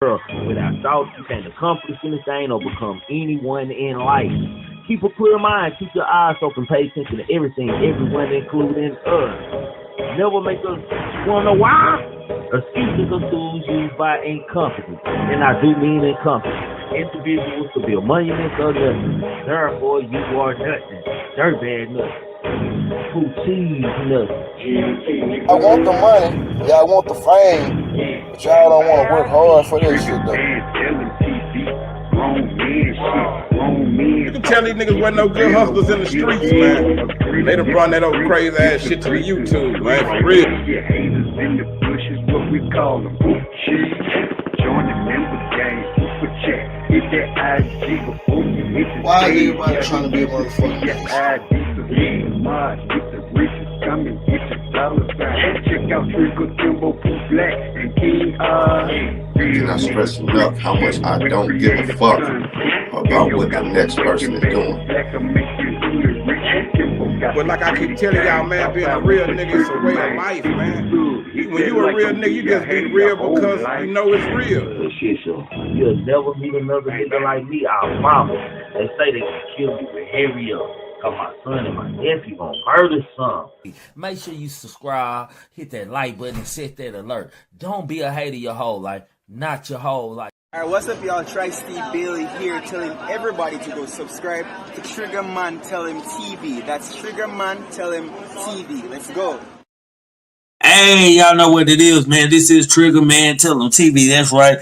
Without thought, you can't accomplish anything or become anyone in life. Keep a clear mind, keep your eyes open, pay attention to everything, everyone, including us. Never make us wanna know why. Excuses are tools used by incompetence, and I do mean incompetent individuals to build monuments of nothing. Therefore, you are nothing. Dirtbag nothing. Who cheese nothing. I want the money, y'all want the fame, but y'all don't want to work hard for this shit though. You can tell these niggas wasn't no good hustlers in the streets, man. They done brought that old crazy ass shit to the YouTube, man, for real. What we call them. Join the member gang, super chat. Hit that IG before you hit the why is everybody trying to be a motherfucker? Check out Trickle Timbo, Black, and King I cannot stress enough how much I don't give a fuck about what the next person is doing. But like I keep telling y'all, man, being a real nigga is a way of life, man. When you a real nigga, you just be real because you know it's real. You'll never meet another nigga like me, our mama. They say they can kill me with hurry up. Cause my son and my nephew gonna murder some. Make sure you subscribe, hit that like button, and set that alert. Don't be a hater your whole life, not your whole life. Alright, what's up y'all? Steve Bailey here telling everybody to go subscribe to Trigger Man Tell Him TV. That's Trigger Man Tell Him TV. Let's go. Hey, y'all know what it is, man. This is Trigger Man Tell Him TV. That's right.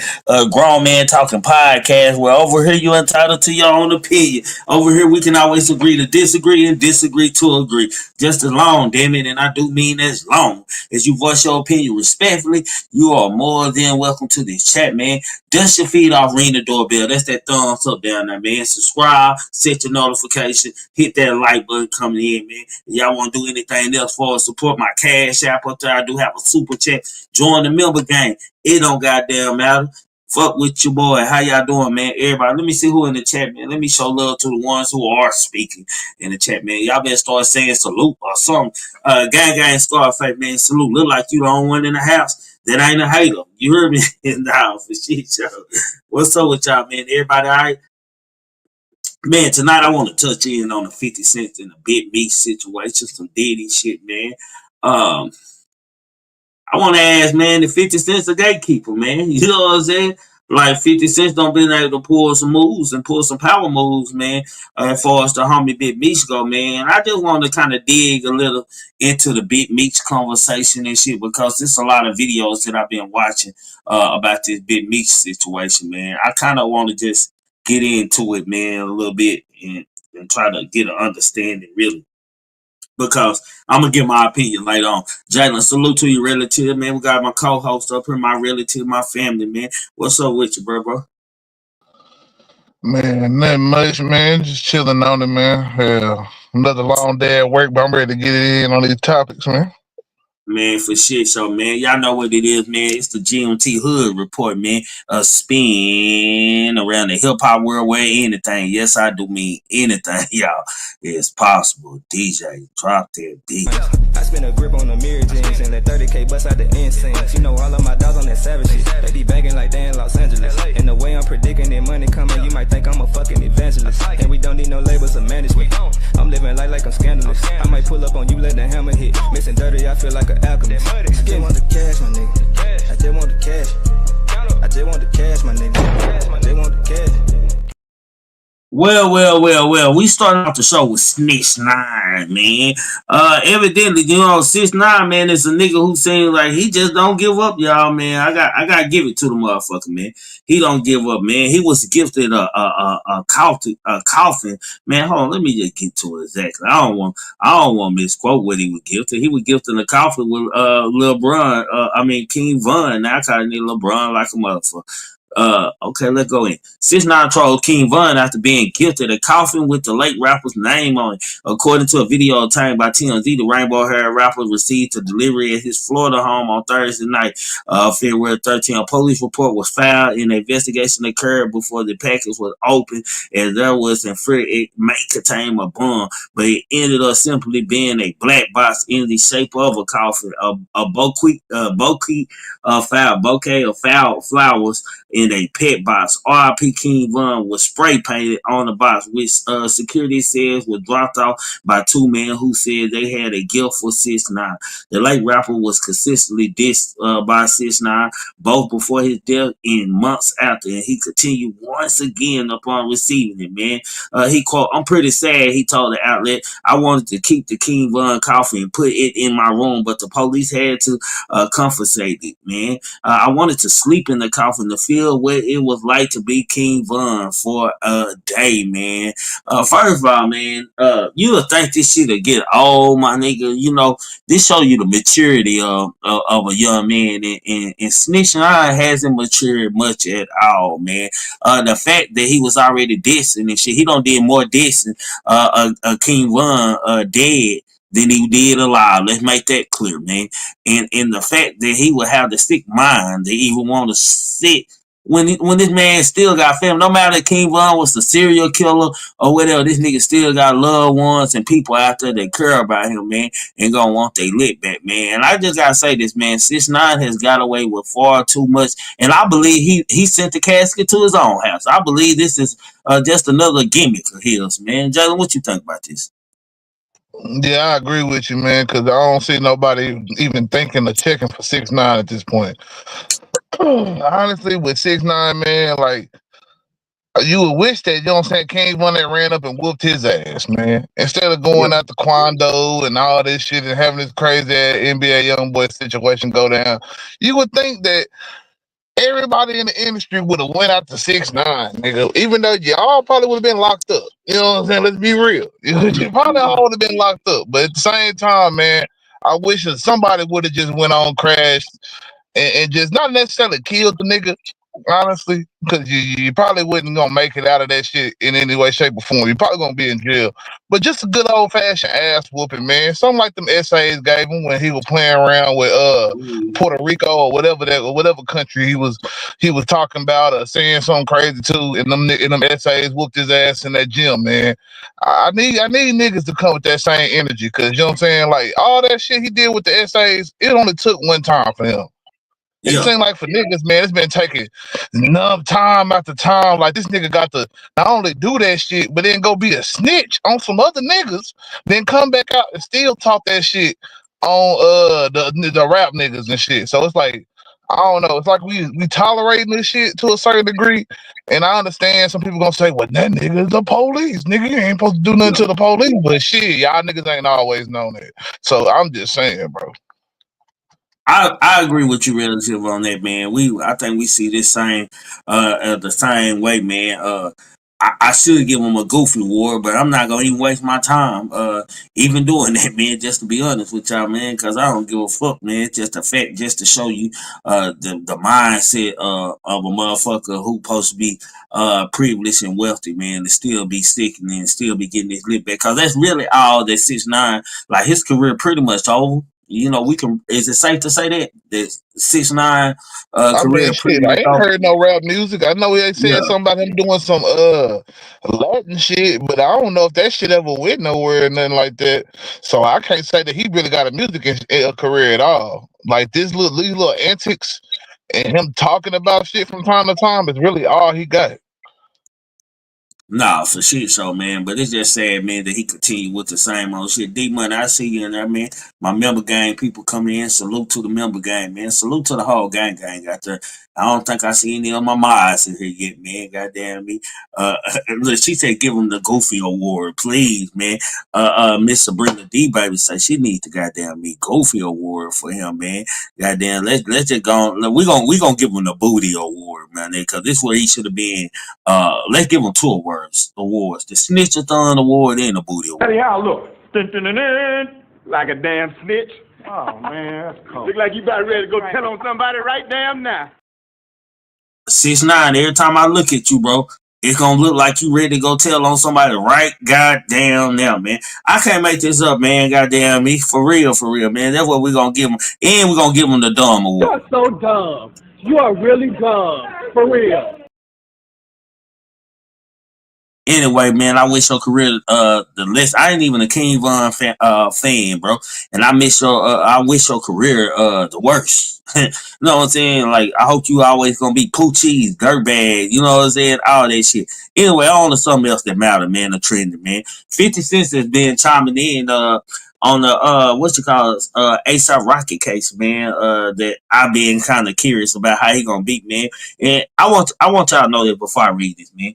Grown Man Talking Podcast. Well, over here you entitled to your own opinion. Over here we can always agree to disagree and disagree to agree. Just as long, damn it, and I do mean as long as you voice your opinion respectfully, you are more than welcome to this chat, man. Dust your feet off, ring the doorbell. That's that thumbs up down there, man. Subscribe, set your notification, hit that like button coming in, man. If y'all want to do anything else for us, support my Cash App up there. I do have a super chat. Join the member gang. It don't goddamn matter. Fuck with your boy. How y'all doing, man? Everybody, let me see who in the chat, man. Let me show love to the ones who are speaking in the chat, man. Y'all better start saying salute or something. Gang, Scarface, man. Salute. Look like you the only one in the house that ain't a hater. You heard me? Nah, for shit, yo. What's up with y'all, man? Everybody all right? Man, tonight I want to touch in on the 50 Cent and the Big Meech situation, some Diddy shit, man. I want to ask, man, the 50 Cent's a gatekeeper, man. You know what I'm saying? Like 50 Cent don't been able to pull some moves and pull some power moves, man, as far as the homie Big Meech go, man. I just want to kind of dig a little into the Big Meech conversation and shit because there's a lot of videos that I've been watching about this Big Meech situation, man. I kind of want to just get into it, man, a little bit and try to get an understanding, really. Because I'm going to give my opinion later on. Jalen, salute to you, relative, man. We got my co-host up here, my relative, my family, man. What's up with you, bro? Man, nothing much, man. Just chilling on it, man. Another long day at work, but I'm ready to get in on these topics, man. Man, for shit show, man. Y'all know what it is, man. It's the GMT Hood Report, man. A spin around the hip-hop world where anything, yes, I do mean anything, y'all, is possible. DJ, drop that beat. I spin a grip on the mirror jeans and let 30K bust out the incense. You know all of my dogs on that savage shit. They be banging like they in Los Angeles. And the way I'm predicting that money coming, you might think I'm a fucking evangelist. And we don't need no labels or management. I'm living life like I'm scandalous. I might pull up on you, let the hammer hit. Missing dirty, I feel like an alchemist. I just want the cash, my nigga. I just want the cash. I just want the cash, my nigga. I just want the cash. Well. We started off the show with Snitch 9, man. Evidently, you know, 6ix9ine, man, is a nigga who seems like he just don't give up, y'all, man. I got to give it to the motherfucker, man. He don't give up, man. He was gifted a coffin, man. Hold on, let me just get to it exactly. I don't want to misquote what he was gifted. He was gifted a coffin with King Von. Now I call him LeBron like a motherfucker. Okay, let's go in. 6ix9ine trolled King Von after being gifted a coffin with the late rapper's name on it. According to a video obtained by TMZ, the rainbow hair rapper received a delivery at his Florida home on Thursday night, February 13th. A police report was filed and an investigation occurred before the package was opened, as there was in fear it may contain a bomb, but it ended up simply being a black box in the shape of a coffin, a bouquet of flowers in a pet box. R.I.P. King Von was spray painted on the box, which security says was dropped off by two men who said they had a gift for 6ix9ine. The late rapper was consistently dissed by 6ix9ine, both before his death and months after, and he continued once again upon receiving it, man. He quote, "I'm pretty sad," he told the outlet. "I wanted to keep the King Von coffin and put it in my room, but the police had to confiscate it, man. I wanted to sleep in the coffin to feel what it was like to be King Von for a day, man." First of all, man, you would think this shit would get old, my nigga. You know, this show you the maturity of a young man, and Snitch Nine hasn't matured much at all, man. The fact that he was already dissing and shit, he don't did more dissing King Von dead than he did alive. Let's make that clear, man. And the fact that he would have the sick mind to even want to sit when this man still got family, no matter if King Von was the serial killer or whatever, this nigga still got loved ones and people out there that care about him, man, and gonna want their lit back, man. And I just gotta say this, man, 6ix9ine has got away with far too much, and I believe he sent the casket to his own house. I believe this is just another gimmick of his, man. Jalen, what you think about this? Yeah, I agree with you, man, because I don't see nobody even thinking of checking for 6ix9ine at this point. Honestly, with 6ix9ine, man, like, you would wish that, you know what I'm saying, King Von that ran up and whooped his ass, man. Instead of going out to Quando and all this shit and having this crazy ass NBA YoungBoy situation go down, you would think that everybody in the industry would have went out to 6ix9ine, nigga. Even though y'all probably would have been locked up. You know what I'm saying? Let's be real. You probably all would have been locked up. But at the same time, man, I wish that somebody would have just went on, crashed, and just not necessarily killed the nigga, honestly, because you probably wasn't gonna make it out of that shit in any way, shape, or form. You're probably gonna be in jail. But just a good old fashioned ass whooping, man. Something like them essays gave him when he was playing around with Puerto Rico or whatever country he was talking about or saying something crazy too. In them essays, whooped his ass in that gym, man. I need niggas to come with that same energy, because you know what I'm saying. Like all that shit he did with the essays, it only took one time for him. It seems like for niggas, man, it's been taking enough time after time. Like this nigga got to not only do that shit, but then go be a snitch on some other niggas, then come back out and still talk that shit on the rap niggas and shit. So it's like, I don't know. It's like we tolerating this shit to a certain degree. And I understand some people gonna say, well, that nigga is the police. Nigga, you ain't supposed to do nothing to the police. But shit, y'all niggas ain't always known that. So I'm just saying, bro. I agree with you relative on that, man. I think we see this the same way, man. I should give him a goofy award, but I'm not gonna even waste my time even doing that, man. Just to be honest with y'all, man, because I don't give a fuck, man. It's just a fact, just to show you the mindset of a motherfucker who supposed to be privileged and wealthy, man, to still be sticking and still be getting his lip back. Because that's really all that 6ix9ine, like his career pretty much over. You know, is it safe to say that 6ix9ine career pretty much I ain't over? heard no rap music. I know they said something about him doing some Latin shit, but I don't know if that shit ever went nowhere or nothing like that. So I can't say that he really got a music career at all. Like these little antics and him talking about shit from time to time is really all he got. Nah, for shit show, man. But it's just sad, man, that he continued with the same old shit. D-Money, I see you in there, man. My member gang people coming in. Salute to the member gang, man. Salute to the whole gang out there. I don't think I see any of my mods in here yet, man. Goddamn me. Look, she said give him the Goofy Award, please, man. Miss Sabrina D baby say she needs the goddamn me Goofy Award for him, man. Goddamn, let's just go. We gonna give him the Booty Award, man, because this is where he should have been. Let's give him two awards. The Snitch-a-thon Award and the Booty Award. Hey, how look? Dun, dun, dun, dun. Like a damn snitch. Oh man, that's cold. Look like you about ready to go tell on somebody right damn now. 6ix9ine, every time I look at you, bro, it's gonna look like you ready to go tell on somebody right goddamn now, man. I can't make this up, man. Goddamn me. For real, man. That's what we're gonna give him. And we're gonna give him the Dumb Award. You're so dumb. You are really dumb. For real. Anyway, man, I wish your career the less. I ain't even a King Von fan, bro, and I wish your career the worst. You know what I'm saying? Like, I hope you always gonna be poo cheese, dirtbag. You know what I'm saying? All that shit. Anyway, on to something else that matter, man. The trending, man. 50 Cent has been chiming in on the ASAP Rocky case, man. That I've been kind of curious about how he gonna beat, man. And I want y'all to know that before I read this, man.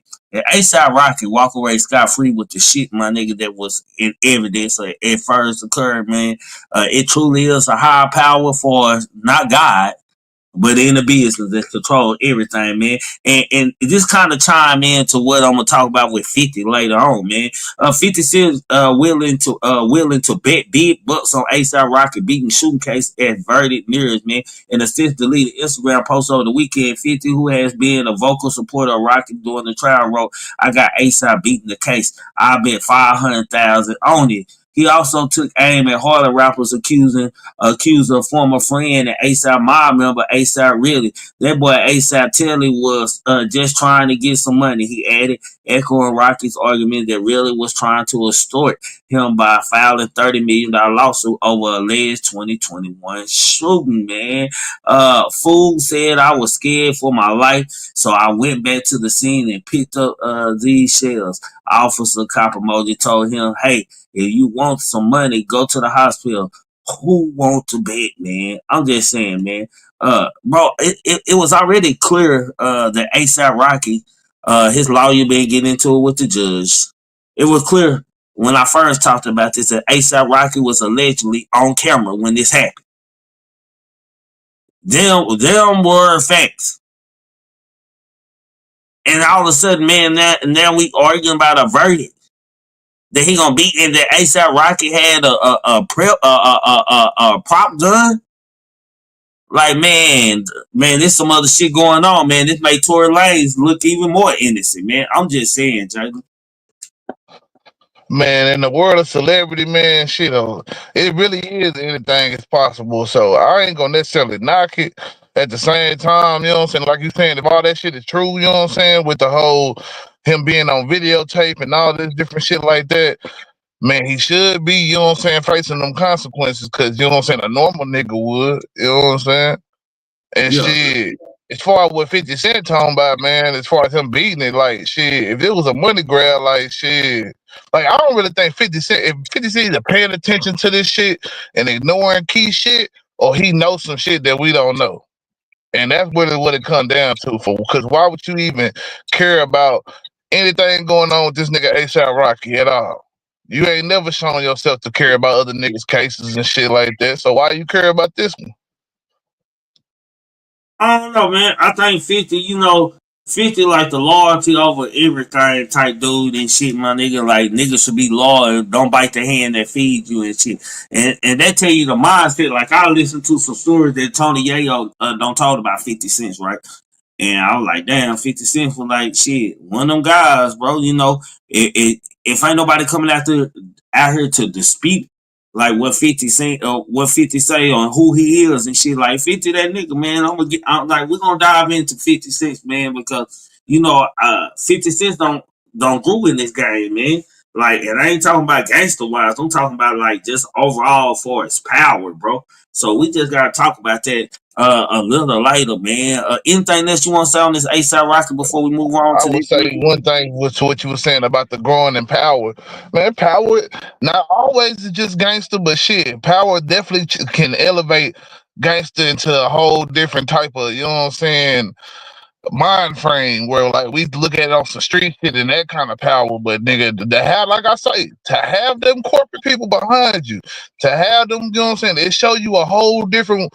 ASAP Rocky walk away scot free with the shit, my nigga, that was in evidence at first occurred, man. It truly is a high power for not God, but in the business that control everything, man. And this kind of chime into what I'm gonna talk about with 50 later on, man. 50 Cent willing to bet big bucks on ASAP Rocky beating shooting case at verdict nearest, man. In a since deleted Instagram post over the weekend, 50, who has been a vocal supporter of Rocky during the trial, wrote, "I got ASAP beating the case. I bet 500,000 on it." He also took aim at Harlem rappers accused a former friend and ASAP mob member ASAP Really. That boy ASAP Telly was just trying to get some money, he added, echoing Rocky's argument that Really was trying to extort him by filing $30 million lawsuit over alleged 2021 shooting, man. Fool said, "I was scared for my life, so I went back to the scene and picked up these shells." Officer Cop Emoji told him, "Hey, if you want some money, go to the hospital." Who want to bet, man? I'm just saying, man. Bro, it was already clear that ASAP Rocky, his lawyer been getting into it with the judge. It was clear when I first talked about this that ASAP Rocky was allegedly on camera when this happened. Them were facts. And all of a sudden, man, now we arguing about a verdict that he gonna beat, and that ASAP Rocky had a prop gun. Like, man, there's some other shit going on, man. This made Tory Lanez look even more innocent, man. I'm just saying, Jalen. Man, in the world of celebrity, man, shit, it really is anything is possible. So I ain't gonna necessarily knock it. At the same time, you know what I'm saying? Like you saying, if all that shit is true, you know what I'm saying, with the whole him being on videotape and all this different shit like that, man, he should be, you know what I'm saying, facing them consequences, because, you know what I'm saying, a normal nigga would, you know what I'm saying? And shit, as far as what 50 Cent talking about, man, as far as him beating it, like, shit, if it was a money grab, like, shit, like, I don't really think 50 Cent, if 50 Cent either paying attention to this shit and ignoring key shit, or he knows some shit that we don't know. And that's really what it comes down to, because why would you even care about anything going on with this nigga ASAP Rocky at all? You ain't never shown yourself to care about other niggas' cases and shit like that. So why you care about this one? I don't know, man. I think 50, 50 like the loyalty over everything type dude and shit, my nigga. Like, niggas should be loyal. Don't bite the hand that feeds you and shit. And that tell you the mindset. Like, I listened to some stories that Tony Yayo don't talk about 50 Cent, right? And I was like, damn, 50 Cent was like, shit, one of them guys, bro. If ain't nobody coming out here to dispute like what 50 Cent or what 50 say on who he is and shit, like 50 that nigga, man. I'm like, we're gonna dive into 50 Cent, man, because 50 Cent don't grew in this game, man. Like, and I ain't talking about gangster wise, I'm talking about like just overall for its power, bro. So we just gotta talk about that a little later, man. Anything else you want to say on this ASAP Rocky before we move on to I would this? say one thing was what you were saying about the growing in power. Man, power not always is just gangster, but shit, power definitely can elevate gangster into a whole different type of, you know what I'm saying, mind frame, where like we look at it on some street shit and that kind of power. But nigga, to have, like I say, to have them corporate people behind you, to have them, you know what I'm saying, it show you a whole different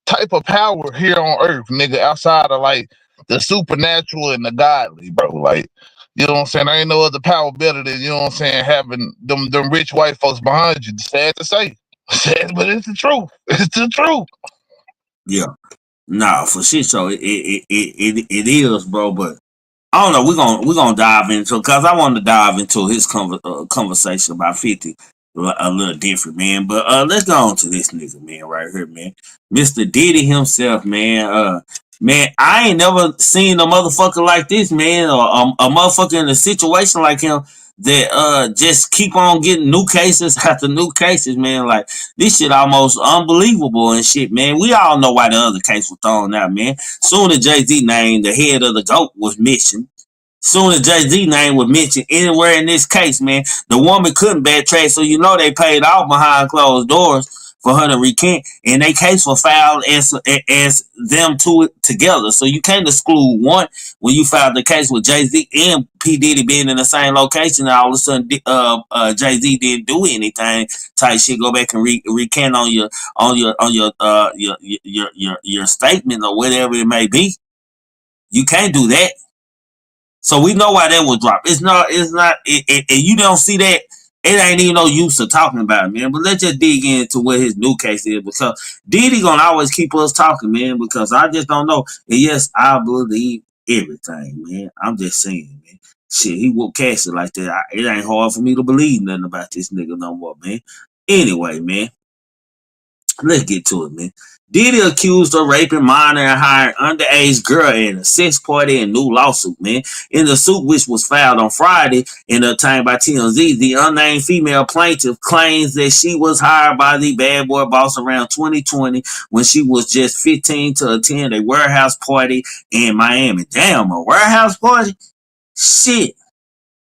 type of power here on earth, nigga, outside of like the supernatural and the godly, bro. Like, you know what I'm saying? There ain't no other power better than, you know what I'm saying, having them rich white folks behind you. Sad to say. Sad, but it's the truth. It's the truth. Yeah. Nah, for shit show it is, bro. But I don't know. We're gonna dive into, because I wanted to dive into his conversation about 50 a little different, man. But let's go on to this nigga, man, right here, man. Mr. Diddy himself, man. Man, I ain't never seen a motherfucker like this, man, or a motherfucker in a situation like him that just keep on getting new cases after new cases, man. Like this shit almost unbelievable and shit, man. We all know why the other case was thrown out, man. Soon as Jay-Z named the head of the GOAT was missing. Soon as Jay-Z name was mentioned anywhere in this case, man, the woman couldn't backtrack, so you know they paid off behind closed doors for her to recant, and their case was filed as them two together. So you can't exclude one when you filed the case with Jay-Z and P. Diddy being in the same location, and all of a sudden Jay-Z didn't do anything type shit. Go back and recant on your statement or whatever it may be. You can't do that. So we know why that was dropped. It's not, and you don't see that. It ain't even no use of talking about it, man. But let's just dig into what his new case is, because Diddy gonna always keep us talking, man, because I just don't know. And yes, I believe everything, man. I'm just saying, man. Shit, he whoop Casket like that. It ain't hard for me to believe nothing about this nigga no more, man. Anyway, man. Let's get to it, man. Diddy accused of raping minor and hiring underage girl in a sex party and new lawsuit, man. In the suit, which was filed on Friday and obtained by TMZ, the unnamed female plaintiff claims that she was hired by the bad boy boss around 2020 when she was just 15 to attend a warehouse party in Miami. Damn, a warehouse party? Shit.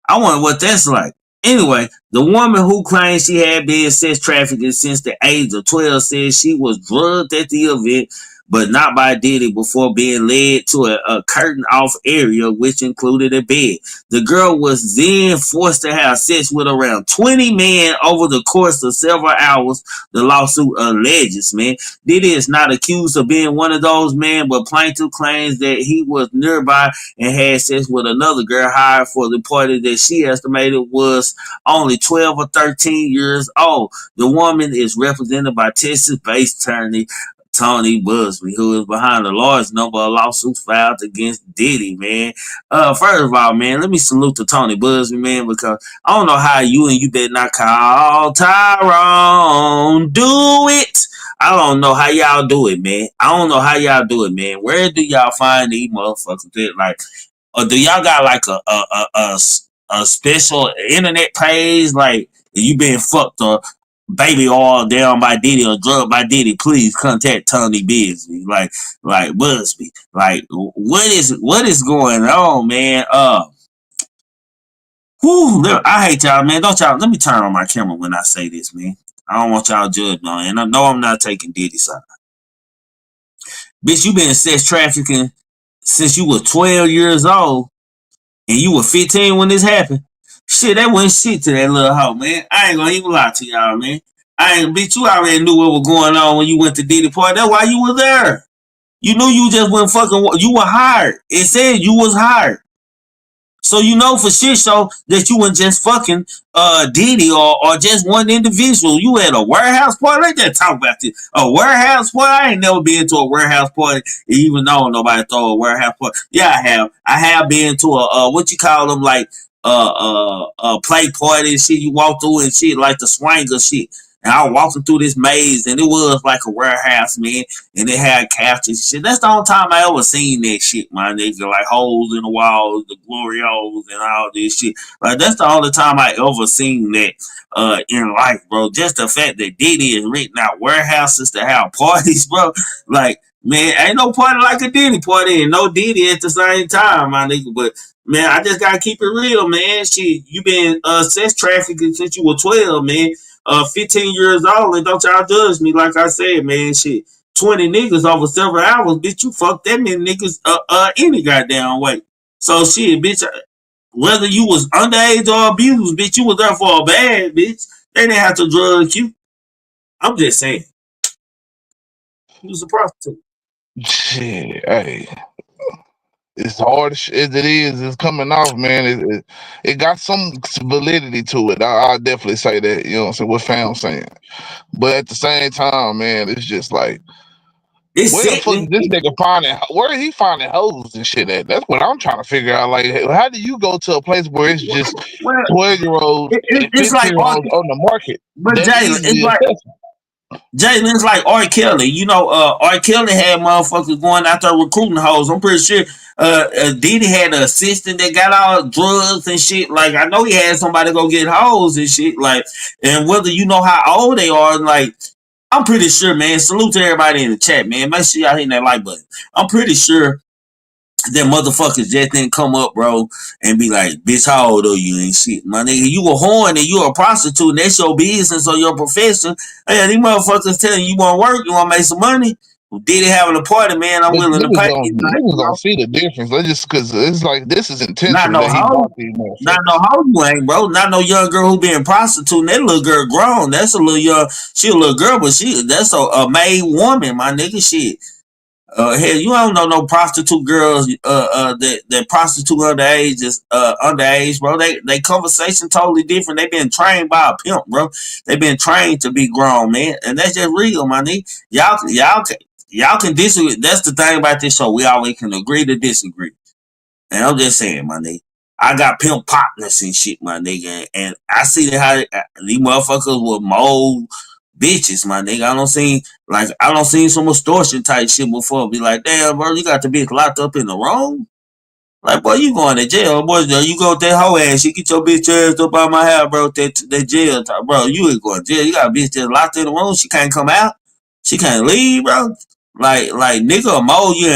I wonder what that's like. Anyway, the woman who claims she had been sex trafficking since the age of 12 says she was drugged at the event, but not by Diddy, before being led to a curtain-off area, which included a bed. The girl was then forced to have sex with around 20 men over the course of several hours, the lawsuit alleges, man. Diddy is not accused of being one of those men, but plaintiff claims that he was nearby and had sex with another girl hired for the party that she estimated was only 12 or 13 years old. The woman is represented by Texas-based attorney Tony Busby, who is behind a large number of lawsuits filed against Diddy, man. First of all, man, let me salute to Tony Busby, man, because I don't know how you better not call Tyrone. Do it. I don't know how y'all do it, man. I don't know how y'all do it, man. Where do y'all find these motherfuckers that, like, or do y'all got like a special internet page, like you been fucked or baby oil down by Diddy or drugged by Diddy? Please contact Tony Busby, like Busby. Like what is going on, man? I hate y'all, man. Don't y'all let me turn on my camera when I say this, man. I don't want y'all judge, man. And I know I'm not taking Diddy's side. Bitch, you been sex trafficking since you were 12 years old and you were 15 when this happened. Shit, that wasn't shit to that little hoe, man. I ain't gonna even lie to y'all, man. Bitch, you already knew what was going on when you went to Diddy party. That's why you were there. You knew you just wasn't fucking, you were hired. It said you was hired. So you know for shit show that you weren't just fucking Diddy or just one individual. You had a warehouse party. Let's just talk about this. A warehouse party? I ain't never been to a warehouse party, even though nobody throw a warehouse party. Yeah, I have. I have been to a what you call them, like play party and shit. You walk through and shit, like the swanger shit. And I was walking through this maze, and it was like a warehouse, man. And it had couches and shit. That's the only time I ever seen that shit, my nigga. Like holes in the walls, the glory holes, and all this shit. Like that's the only time I ever seen that in life, bro. Just the fact that Diddy is renting out warehouses to have parties, bro. Like, man, ain't no party like a Diddy party, and no Diddy at the same time, my nigga. But man, I just gotta keep it real, man. Shit, you been sex trafficking since you were 12, man. 15 years old, and don't y'all judge me. Like I said, man, shit, 20 niggas over several hours, bitch, you fuck that many niggas any goddamn way. So shit, bitch, whether you was underage or abused, bitch, you was there for a bad, bitch. They didn't have to drug you. I'm just saying. You was a prostitute. Shit, hey. It's hard as it is. It's coming off, man. It got some validity to it. I'll definitely say that. You know what I'm saying? What fam's saying. But at the same time, man, it's just like, it's where the fuck is this nigga finding? Where is he finding hoes and shit at? That's what I'm trying to figure out. Like, how do you go to a place where it's just 12-year-olds and 15-year-olds like on the market? But Jalen, it's like, Jalen, it's like R. Kelly. You know, R. Kelly had motherfuckers going out there recruiting hoes. I'm pretty sure Diddy had an assistant that got all drugs and shit. Like, I know he had somebody go get hoes and shit. Like, and whether you know how old they are, like, I'm pretty sure, man. Salute to everybody in the chat, man. Make sure y'all hitting that like button. I'm pretty sure that motherfuckers just didn't come up, bro, and be like, bitch, how old are you and shit. My nigga, you a horn and you a prostitute and that's your business or your profession. Hey, these motherfuckers telling you want to work, you want to make some money. Well, Diddy having a party, man, I'm willing to pay. Niggas don't see the difference. They just because it's like this is intentional not no that he hoe. bought these motherfuckers. Not no hoe you ain't, bro. Not no young girl who being prostitute. That little girl grown. That's a little young. She a little girl, but that's a made woman, my nigga. Shit. Hell, you don't know no prostitute girls that prostitute underage is underage, bro. They conversation totally different. They been trained by a pimp, bro. They been trained to be grown, man, and that's just real, my nigga. Y'all can disagree. That's the thing about this show. We always can agree to disagree. And I'm just saying, my nigga. I got pimp partners and shit, my nigga, and I see that how these motherfuckers with mold bitches, my nigga. I don't see some extortion type shit before. Be like, damn, bro, you got the bitch locked up in the room. Like, boy, you going to jail, boy. You go with that hoe ass. You get your bitch ass up out my house, bro. That jail time, bro. You ain't going to jail. You got a bitch that's locked in the room. She can't come out. She can't leave, bro. Like nigga mold you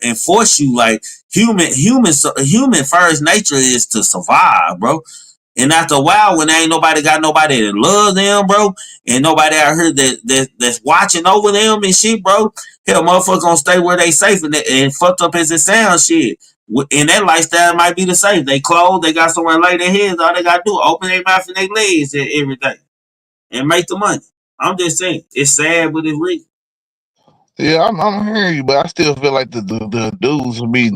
and force you. Like human first nature is to survive, bro. And after a while, when there ain't nobody got nobody that loves them, bro, and nobody out here that's watching over them and shit, bro, hell, motherfucker gonna stay where they safe and fucked up as it sounds, shit. In that lifestyle, might be the safe. They clothes, they got somewhere to lay their heads. All they gotta do, open their mouth and their legs every day, and make the money. I'm just saying, it's sad, but it's real. Yeah, I'm hearing you, but I still feel like the dudes would be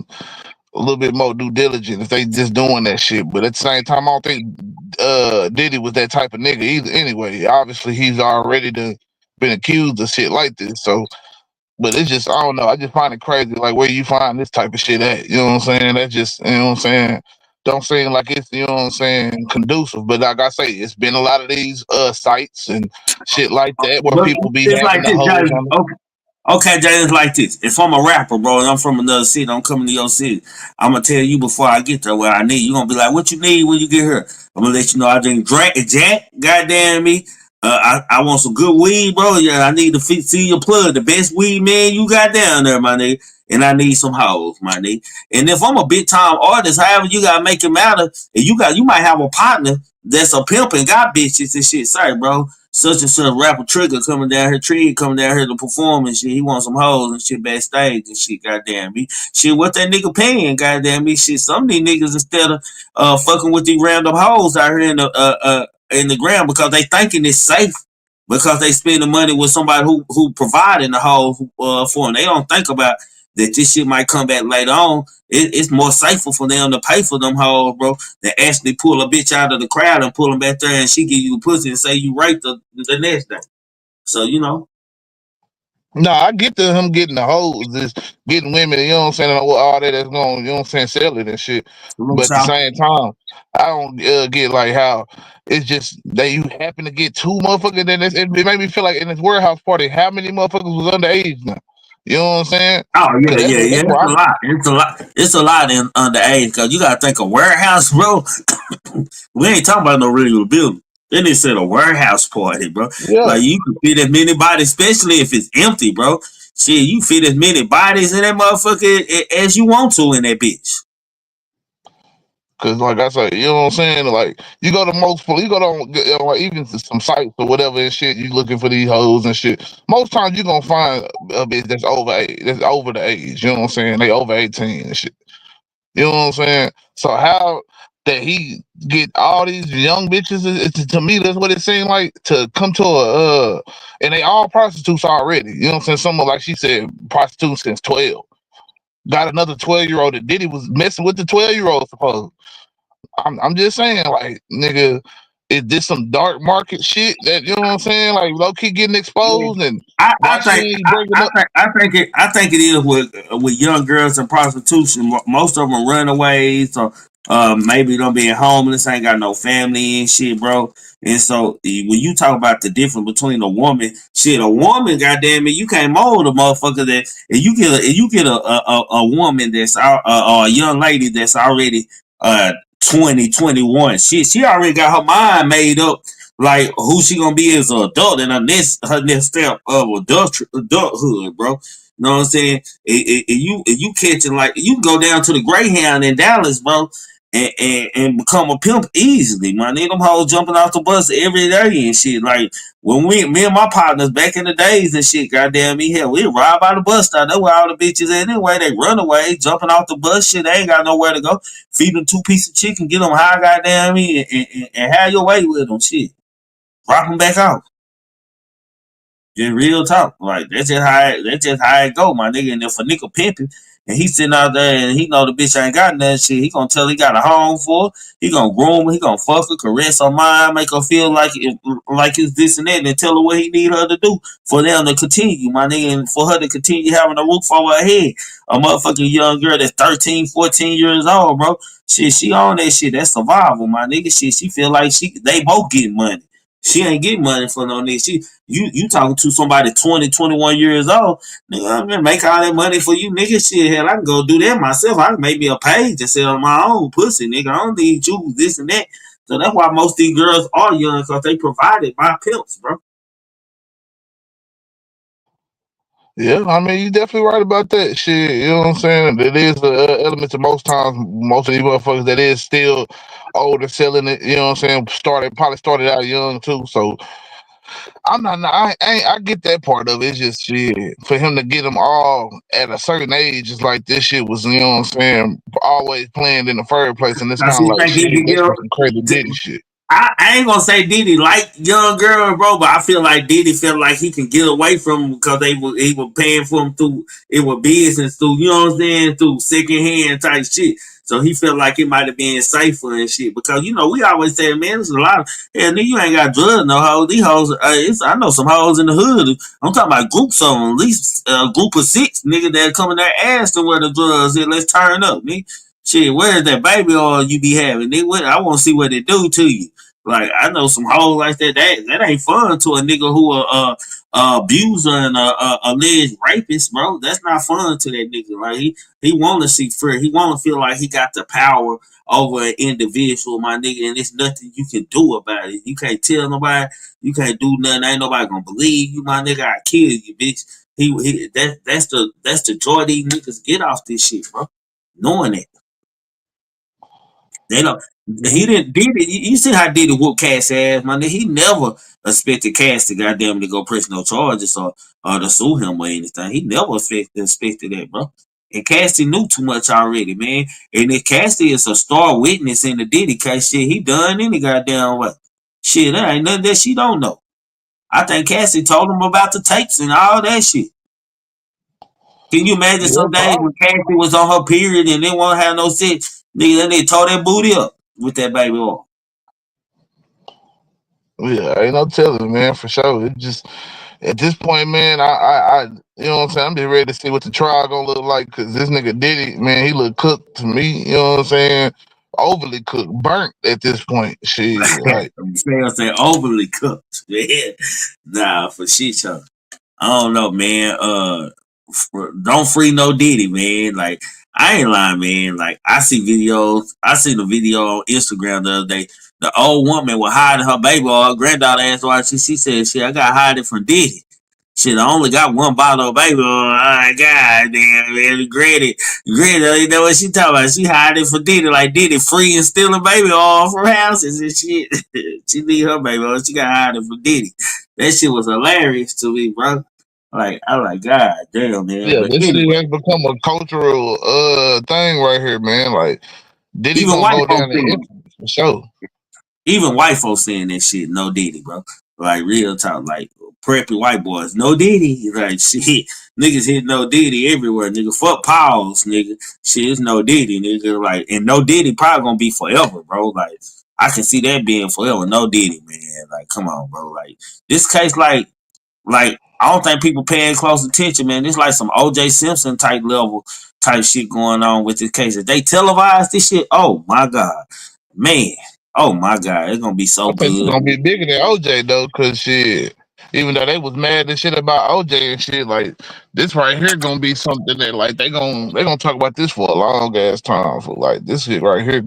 a little bit more due diligent if they just doing that shit. But at the same time, I don't think Diddy was that type of nigga either. Anyway, obviously he's already been accused of shit like this. So, but it's just I don't know. I just find it crazy, like where you find this type of shit at. You know what I'm saying? That just you know what I'm saying. Don't seem like it's you know what I'm saying conducive. But like I say, it's been a lot of these sites and shit like that where But people be it's having like the this, hoes guys. on. Okay, Jay, it's like this. If I'm a rapper, bro, and I'm from another city, I'm coming to your city, I'm going to tell you before I get there what I need. You're going to be like, what you need when you get here? I'm going to let you know I drink Jack, goddamn me. I want some good weed, bro. Yeah, I need to see your plug, the best weed, man, you got down there, my nigga. And I need some hoes, my nigga. And if I'm a big time artist, however you got to make it matter, and you might have a partner that's a pimp and got bitches and shit. Sorry, bro. Such and such rapper Trigger coming down here, to perform and shit. He wants some hoes and shit backstage and shit, goddamn me. Shit, what that nigga paying, goddamn me? Shit, some of these niggas instead of fucking with these random hoes out here in the ground because they thinking it's safe because they spending money with somebody who providing the hoes for them. They don't think about that this shit might come back later on. It's more safer for them to pay for them hoes, bro, than actually pull a bitch out of the crowd and pull them back there and she give you a pussy and say you raped the next day. So, you know. No, I get him getting the hoes, just getting women, you know what I'm saying, all that's going, you know what I'm saying, sell it and shit. But at the same time, I don't get like how it's just that you happen to get two motherfuckers, then it made me feel like in this warehouse party, how many motherfuckers was underage now? You know what I'm saying? Oh yeah. It's a lot in underage because you gotta think a warehouse, bro. We ain't talking about no regular building. Then they said a warehouse party, bro. Yeah. Like you can fit as many bodies, especially if it's empty, bro. Shit, you fit as many bodies in that motherfucker as you want to in that bitch. Cause like I said, you know what I'm saying? Like you go to you go to like even some sites or whatever and shit, you looking for these hoes and shit. Most times you gonna find a bitch that's over the age. You know what I'm saying? They over 18 and shit. You know what I'm saying? So how that he get all these young bitches? To me, that's what it seemed like to come to and they all prostitutes already. You know what I'm saying? Someone like she said, prostitutes since 12. Got another 12-year-old that Diddy was messing with the 12-year-old. Suppose. I'm just saying, like, nigga, is this some dark market shit that you know what I'm saying? Like low key getting exposed and I think it is with young girls and prostitution. Most of them runaways or maybe don't being homeless, ain't got no family and shit, bro. And so when you talk about the difference between a woman, shit, a woman, goddamn it, you can't mold a motherfucker that if you get a woman that's or a young lady that's already 20, 21, she already got her mind made up like who she gonna be as an adult and her next step of adulthood, bro. You know what I'm saying? You catching like you can go down to the Greyhound in Dallas, bro, and become a pimp easily, man. Them hoes jumping off the bus every day and shit. Like when me and my partners back in the days and shit, goddamn me, hell, we ride by the bus stop. That's where all the bitches at anyway. They run away, jumping off the bus, shit. They ain't got nowhere to go. Feed them 2 pieces of chicken, get them high, goddamn me, and have your way with them, shit. Rock them back out. Just real talk. Like that's just how it go, my nigga. And if a nigga pimping and he sitting out there and he know the bitch ain't got nothing shit, he gonna tell he got a home for her. He gonna groom her, he gonna fuck her, caress her mind, make her feel like it's this and that, and tell her what he need her to do for them to continue, my nigga, and for her to continue having a roof over her head. A motherfucking young girl that's 13, 14 years old, bro. Shit, she on that shit. That's survival, my nigga. Shit, she feel like they both get money. She ain't getting money for no nigga. You talking to somebody 20, 21 years old, nigga, I'm gonna make all that money for you, nigga. Shit, hell, I can go do that myself. I can make me a page and sell my own pussy, nigga. I don't need you, this and that. So that's why most of these girls are young, because they provided by pimps, bro. Yeah, I mean, you definitely right about that shit. You know what I'm saying? It is the element of most times, most of these motherfuckers that is still older selling it. You know what I'm saying? Probably started out young too. So I'm not. I get that part of it. It's just shit for him to get them all at a certain age. It's like this shit was. You know what I'm saying? Always planned in the first place, and it's Now, kind of see, like think shit. he That's get some crazy Diddy shit. I ain't gonna say Diddy like young girl, bro, but I feel like Diddy felt like he can get away from them because he was paying for him through it was business through, you know what I'm saying, through second hand type shit. So he felt like it might have been safer and shit because we always say, man, there's a lot of nigga, you ain't got drugs no hoes. These hoes, I know some hoes in the hood. I'm talking about groups of them, at least a group of 6 nigga that come in there asking where the drugs is. Let's turn up, nigga. Shit, where's that baby oil you be having? Nigga, I want to see what they do to you. Like I know some hoes like that. That ain't fun to a nigga who a abuser and a alleged rapist, bro. That's not fun to that nigga. Like he want to see free. He want to feel like he got the power over an individual, my nigga, and there's nothing you can do about it. You can't tell nobody. You can't do nothing. Ain't nobody gonna believe you, my nigga. I kill you, bitch. That's the joy these niggas get off this shit, bro. Knowing it. They don't. He didn't. Diddy. You see how Diddy whoop Cass ass, man. He never expected Cass to goddamn to go press no charges or to sue him or anything. He never expected that, bro. And Cassie knew too much already, man. And if Cassie is a star witness in the Diddy case, shit, he done any goddamn way. Shit, there ain't nothing that she don't know. I think Cassie told him about the tapes and all that shit. Can you imagine Yeah, some days probably. when Cassie was on her period and didn't want to have no sex? Nigga, they tore that booty up with that baby oil. Yeah, ain't no telling, man, for sure. It just at this point, man, I you know what I'm saying? I'm just ready to see what the trial gonna look like because this nigga Diddy, man, he look cooked to me. You know what I'm saying? Overly cooked, burnt at this point. Shit, like I'm saying overly cooked. Yeah. Nah, for shit, y'all. I don't know, man. Don't free no Diddy, man. Like I ain't lying, man. Like I see videos. I seen a video on Instagram the other day. The old woman was hiding her baby or her granddaughter asked why she said, "Shit, I got hiding from Diddy. Shit, I only got one bottle of baby oil. Oh my god, damn, man, Granny, you know what she talking about? She hiding for Diddy, like Diddy free and stealing baby oil from houses and shit. She need her baby oil. She got hiding for Diddy. That shit was hilarious to me, bro. Like I'm like, god damn, man. yeah, But this shit anyway, has become a cultural thing right here, man. Like Diddy even gonna white go folks down in saying infamy for sure. even white folks saying that shit, no Diddy, bro. Like real talk, like preppy white boys, no Diddy. Like shit, niggas hit no Diddy everywhere, nigga. Fuck Pauls, nigga. Shit, it's no Diddy, nigga. Like, and no Diddy probably gonna be forever, bro. Like, I can see that being forever. No Diddy, man. Like, come on, bro. Like, this case, like I don't think people paying close attention, man. It's like some OJ Simpson type level type shit going on with this case. If they televise this shit, oh my God. Man. Oh my God. It's gonna be so I think it's good. gonna be bigger than OJ though, cause shit. Even though they was mad and shit about OJ and shit, like this right here gonna be something that like they gonna talk about this for a long ass time. For like this shit right here,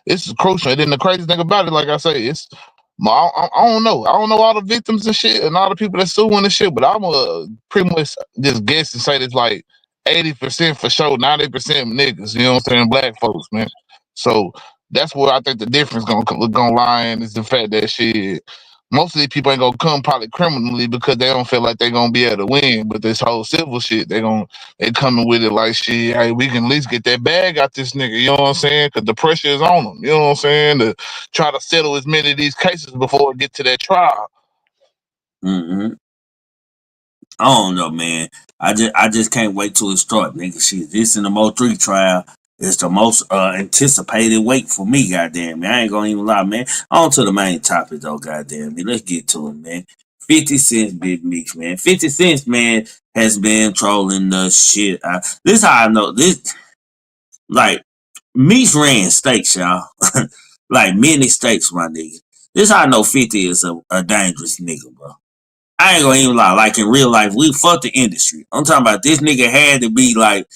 this is crucial. And then the crazy thing about it, like I say, it's I don't know. I don't know all the victims and shit and all the people that suing and shit, but I'm pretty much just guess and say it's like 80% for sure, 90% niggas. You know what I'm saying? Black folks, man. So that's where I think the difference gonna lie in is the fact that shit. Most of these people ain't gonna come probably criminally because they don't feel like they gonna be able to win. But this whole civil shit, they coming with it like shit. Hey, we can at least get that bag out this nigga. You know what I'm saying? Because the pressure is on them. You know what I'm saying? To try to settle as many of these cases before it get to that trial. Mm-hmm. I don't know, man. I just can't wait till it start, nigga. Shit, this in the Mo 3 trial is the most anticipated wait for me, goddamn man. I ain't gonna even lie, man. On to the main topic though, goddamn me. Let's get to it, man. 50 Cent Big Meech, man. 50 Cent, man, has been trolling the shit. This how I know this. Like Meech ran stakes, y'all. Like many stakes, my nigga. This how I know 50 is a dangerous nigga, bro. I ain't gonna even lie. Like in real life, we fuck the industry. I'm talking about this nigga had to be like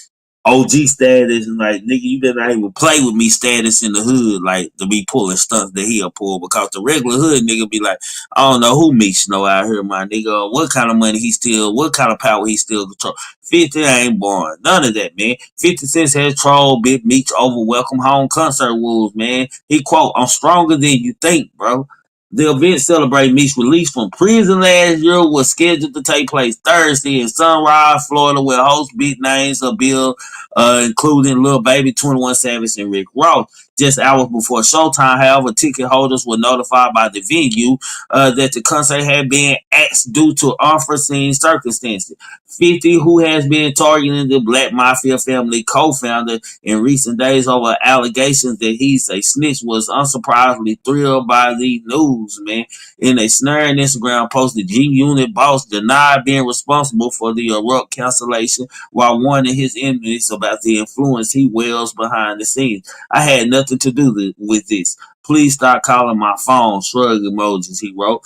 OG status and like nigga, you better not even play with me status in the hood, like to be pulling stuff that he'll pull because the regular hood nigga be like, I don't know who Meech know out here, my nigga, what kind of money he still, what kind of power he still control. 50 ain't born. None of that, man. 50 Cent has trolled Big Meech over welcome home concert rules, man. He quote, I'm stronger than you think, bro. The event celebrating Meech's release from prison last year was scheduled to take place Thursday in Sunrise, Florida, where host big names of Bill, including Lil Baby, 21 Savage, and Rick Ross. Just hours before showtime, however, ticket holders were notified by the venue that the concert had been axed due to unforeseen circumstances. 50, who has been targeting the Black Mafia family co-founder in recent days over allegations that he's a snitch, was unsurprisingly thrilled by the news, man. In a snaring Instagram post, the G-Unit boss denied being responsible for the Erupt cancellation while warning his enemies about the influence he wields behind the scenes. I had nothing to do with this. Please stop calling my phone. Shrug emojis, he wrote.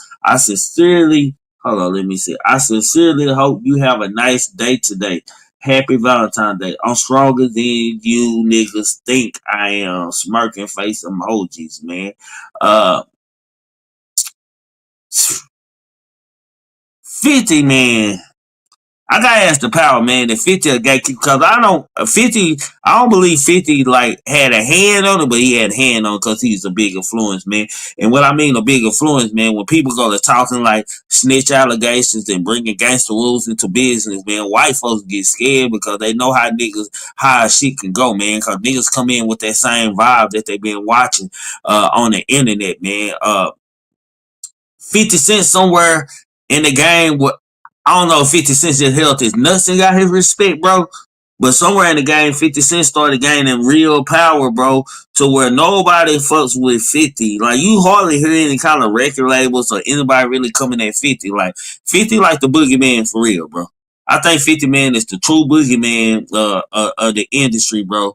Hold on, let me see. I sincerely hope you have a nice day today. Happy Valentine's Day. I'm stronger than you niggas think I am. Smirking face emojis, man. 50, man. I gotta ask the power, man, that 50 a gatekeeper, because I don't believe 50 like had a hand on it, but he had a hand on it because he's a big influence, man. And what I mean a big influence, man, when people go to talking like snitch allegations and bringing gangster rules into business, man, white folks get scared because they know how shit can go, man, because niggas come in with that same vibe that they've been watching on the internet, man. 50 Cent somewhere in the game, I don't know if 50 Cent just held his nuts and got his respect, bro. But somewhere in the game, 50 Cent started gaining real power, bro, to where nobody fucks with 50. Like, you hardly hear any kind of record labels or anybody really coming at 50. Like, 50 like the boogeyman for real, bro. I think 50 Man is the true boogeyman of the industry, bro.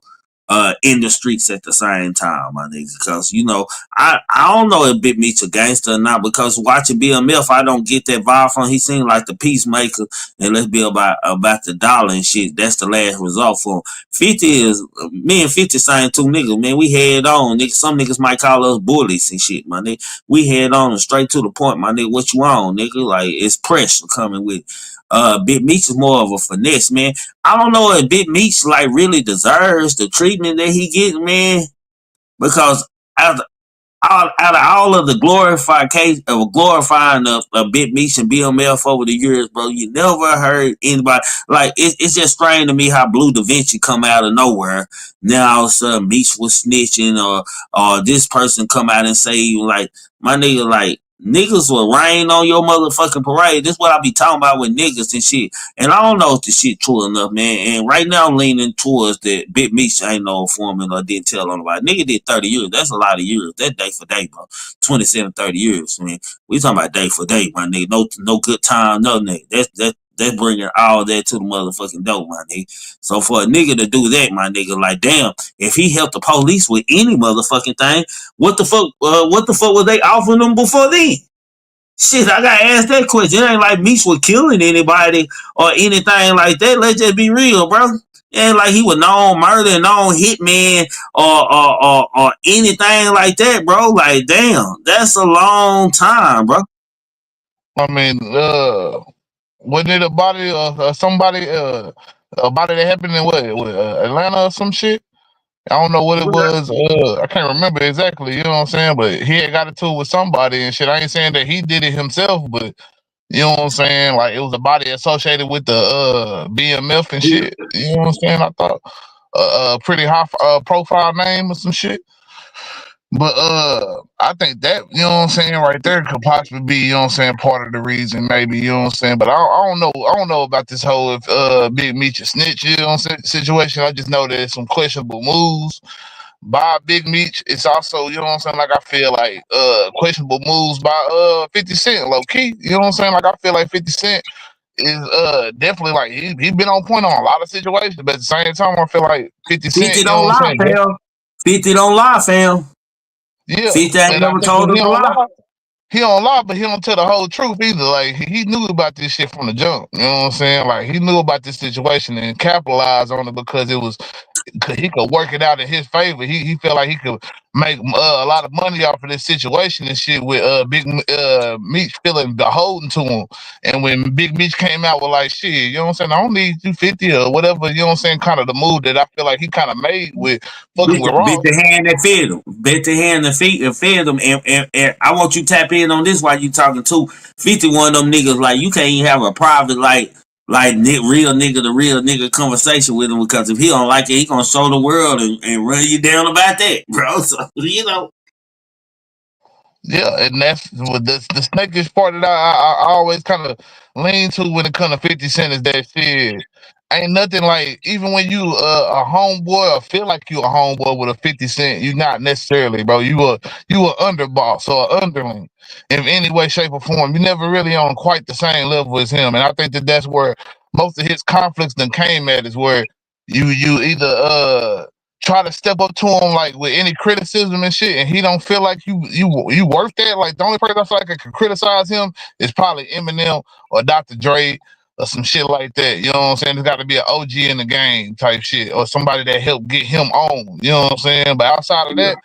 In the streets at the same time, my niggas. Because, you know, I don't know if Big Meech a gangster or not, because watching BMF, I don't get that vibe from him. He seemed like the peacemaker, and let's be about the dollar and shit. That's the last result for him. 50 is, me and 50 same two niggas, man. We head on, niggas. Some niggas might call us bullies and shit, my nigga. We head on and straight to the point, my nigga. What you on, nigga? Like, it's pressure coming with Big Meech is more of a finesse, man. I don't know if Big Meech like really deserves the treatment that he gets, man. Because out of all of the glorifying of Big Meech and BMF over the years, bro, you never heard anybody like it's just strange to me how Blue Da Vinci come out of nowhere. Now all of a sudden Meech was snitching or this person come out and say like my nigga like niggas will rain on your motherfucking parade. This is what I be talking about with niggas and shit. And I don't know if the shit true enough, man. And right now I'm leaning towards that Big Meech ain't no foreman or didn't tell on nobody. Nigga did 30 years. That's a lot of years. That's day for day, bro. 27, 30 years. I mean, we talking about day for day, my nigga. No good time, no nigga. They bringing all that to the motherfucking door, my nigga. So for a nigga to do that, my nigga, like damn, if he helped the police with any motherfucking thing, what the fuck was they offering them before then? Shit, I gotta ask that question. It ain't like Meech was killing anybody or anything like that. Let's just be real, bro. It ain't like he was known murder, known hitman, or anything like that, bro. Like, damn, that's a long time, bro. I mean, wasn't it a body somebody a body that happened in what Atlanta or some shit? I don't know what it was. I can't remember exactly. You know what I'm saying? But he had got into it with somebody and shit. I ain't saying that he did it himself, but you know what I'm saying? Like it was a body associated with the BMF and shit. You know what I'm saying? I thought a pretty high profile name or some shit. But I think that, you know what I'm saying, right there could possibly be, you know what I'm saying, part of the reason, maybe, you know what I'm saying. But I don't know. I don't know about this whole Big Meech a snitch, you know what I'm saying, situation. I just know that it's some questionable moves by Big Meech. It's also, you know what I'm saying, like I feel like questionable moves by 50 Cent, low key. You know what I'm saying? Like I feel like 50 Cent is definitely like he been on point on a lot of situations, but at the same time I feel like 50 Cent, 50 you know don't what I'm lie, saying? fam. 50 don't lie, fam. Yeah. 50 ain't And I never think told when us to lie. he don't lie, but he don't tell the whole truth either. Like he knew about this shit from the jump. You know what I'm saying? Like he knew about this situation and capitalized on it because it was he could work it out in his favor. He felt like he could make a lot of money off of this situation and shit with Big Meech feeling beholden to him. And when Big Meech came out with like shit, you know what I'm saying? I don't need you 50 or whatever. You know what I'm saying? Kind of the move that I feel like he kind of made with fucking with Bit Ross. the hand that fed him. Bet the hand that fed him. And I want you to tap in on this while you talking too. 50 one of them niggas like you can't even have a private real nigga to real nigga conversation with him because if he don't like it, he gonna show the world and run you down about that, bro. So you know. Yeah, and that's what the snakish part that I always kind of lean to when it comes to 50 Cent is that shit. Ain't nothing like even when you a homeboy or feel like you a homeboy with a 50 Cent, you not necessarily, bro. You a underboss or a underling in any way, shape, or form. You never really on quite the same level as him, and I think that that's where most of his conflicts then came at is where you either try to step up to him like with any criticism and shit, and he don't feel like you worth that. Like the only person I feel like I could criticize him is probably Eminem or Dr. Dre or some shit like that. You know what I'm saying? There's got to be an OG in the game type shit or somebody that helped get him on. You know what I'm saying? But outside of that,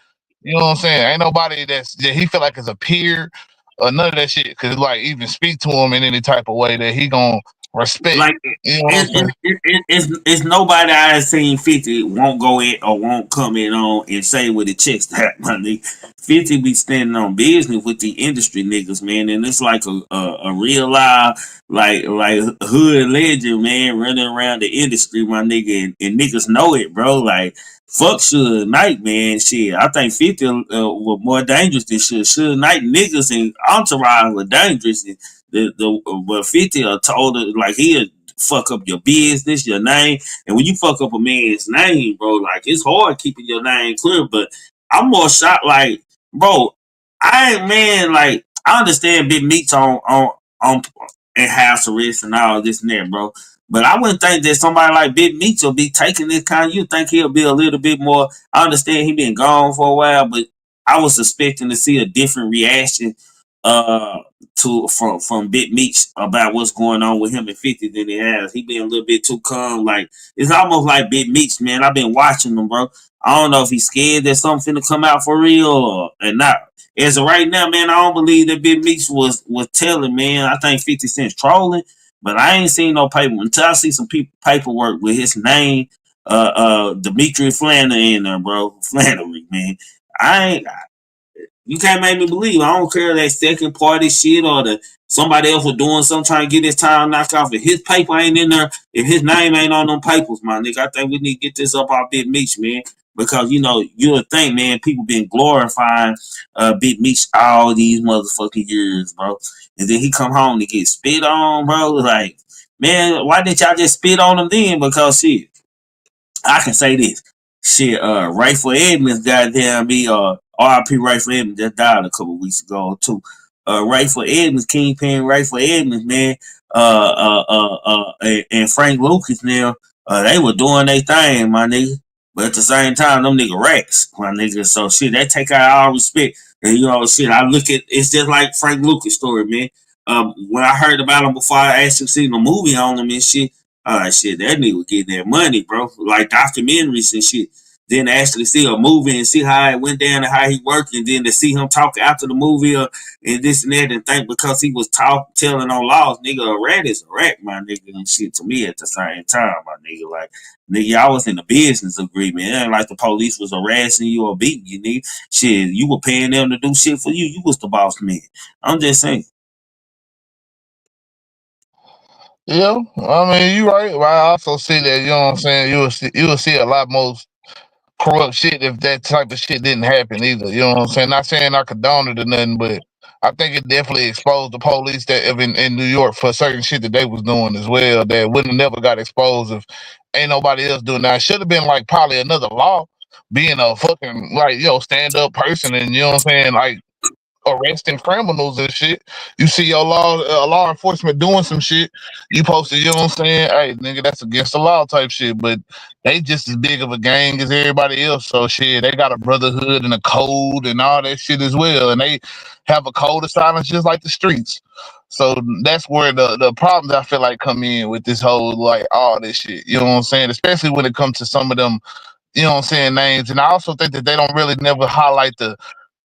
you know what I'm saying? Ain't nobody that he feel like is a peer or none of that shit could like even speak to him in any type of way that he gonna respect. Like You know what I'm saying? it's nobody I have seen 50 won't go in or won't come in on and say with the checks that money. 50 be standing on business with the industry niggas, man, and it's like a real live like hood legend, man, running around the industry, my nigga, and niggas know it, bro. Like fuck Suge Knight, man. Shit, I think 50 were more dangerous than Suge Knight niggas and entourage were dangerous. And but 50 told her like he'll fuck up your business, your name, and when you fuck up a man's name, bro, like it's hard keeping your name clear. But I'm more shocked, like, bro, I ain't man, like I understand Big Meech on and house arrest and all this and that, bro. But I wouldn't think that somebody like Big Meech will be taking this kind. You think he'll be a little bit more? I understand he been gone for a while, but I was expecting to see a different reaction to from Big Meech about what's going on with him and 50 than he has. He been a little bit too calm. Like it's almost like Big Meech, man. I've been watching him, bro. I don't know if he's scared that something finna come out for real or not. As of right now, man, I don't believe that Big Meech was telling, man. I think 50 Cent's trolling, but I ain't seen no paper until I see some paperwork with his name, Dimitri Flannery in there, bro. Flannery, man. I ain't. You can't make me believe. I don't care that second party shit or the somebody else was doing something trying to get his time knocked off. If his paper ain't in there, if his name ain't on them papers, my nigga, I think we need to get this up our Big Meech, man. Because you know, you would think, man, people been glorifying Big Meech all these motherfucking years, bro. And then he come home to get spit on, bro. Like, man, why didn't y'all just spit on him then? Because shit. I can say this. Shit, Rayful Edmonds, goddamn me, RIP Rayful Edmonds just died a couple weeks ago too. Rayful Edmonds, Kingpin Rayful Edmonds, man, and Frank Lucas now, they were doing their thing, my nigga. But at the same time, them nigga racks, my nigga. So shit, that take out all respect. And you know, shit, I look at it's just like Frank Lucas' story, man. When I heard about him before I actually seen the movie on him and shit, I like shit, that nigga was getting that money, bro. Like documentaries and shit. Then to actually see a movie and see how it went down and how he worked, and then to see him talk after the movie and this and that, and think because he was telling on laws, nigga, a rat is a rat, my nigga, and shit to me at the same time, my nigga. Like, nigga, I was in the business agreement. It ain't like the police was harassing you or beating you, nigga. Shit, you were paying them to do shit for you. You was the boss man. I'm just saying. Yeah, I mean, you right. But I also see that, you know what I'm saying, you will see a lot more corrupt shit if that type of shit didn't happen either. You know what I'm saying? Not saying I condone it or nothing, but I think it definitely exposed the police that in New York for certain shit that they was doing as well that wouldn't have never got exposed if ain't nobody else doing that. It should have been like probably another law being a fucking like, stand up person and you know what I'm saying, like arresting criminals and shit. You see your law enforcement doing some shit, you posted, you know what I'm saying? Hey, nigga, that's against the law type shit. But they just as big of a gang as everybody else. So shit, they got a brotherhood and a code and all that shit as well. And they have a code of silence just like the streets. So that's where the problems I feel like come in with this whole like all this shit. You know what I'm saying? Especially when it comes to some of them, you know what I'm saying, names. And I also think that they don't really never highlight the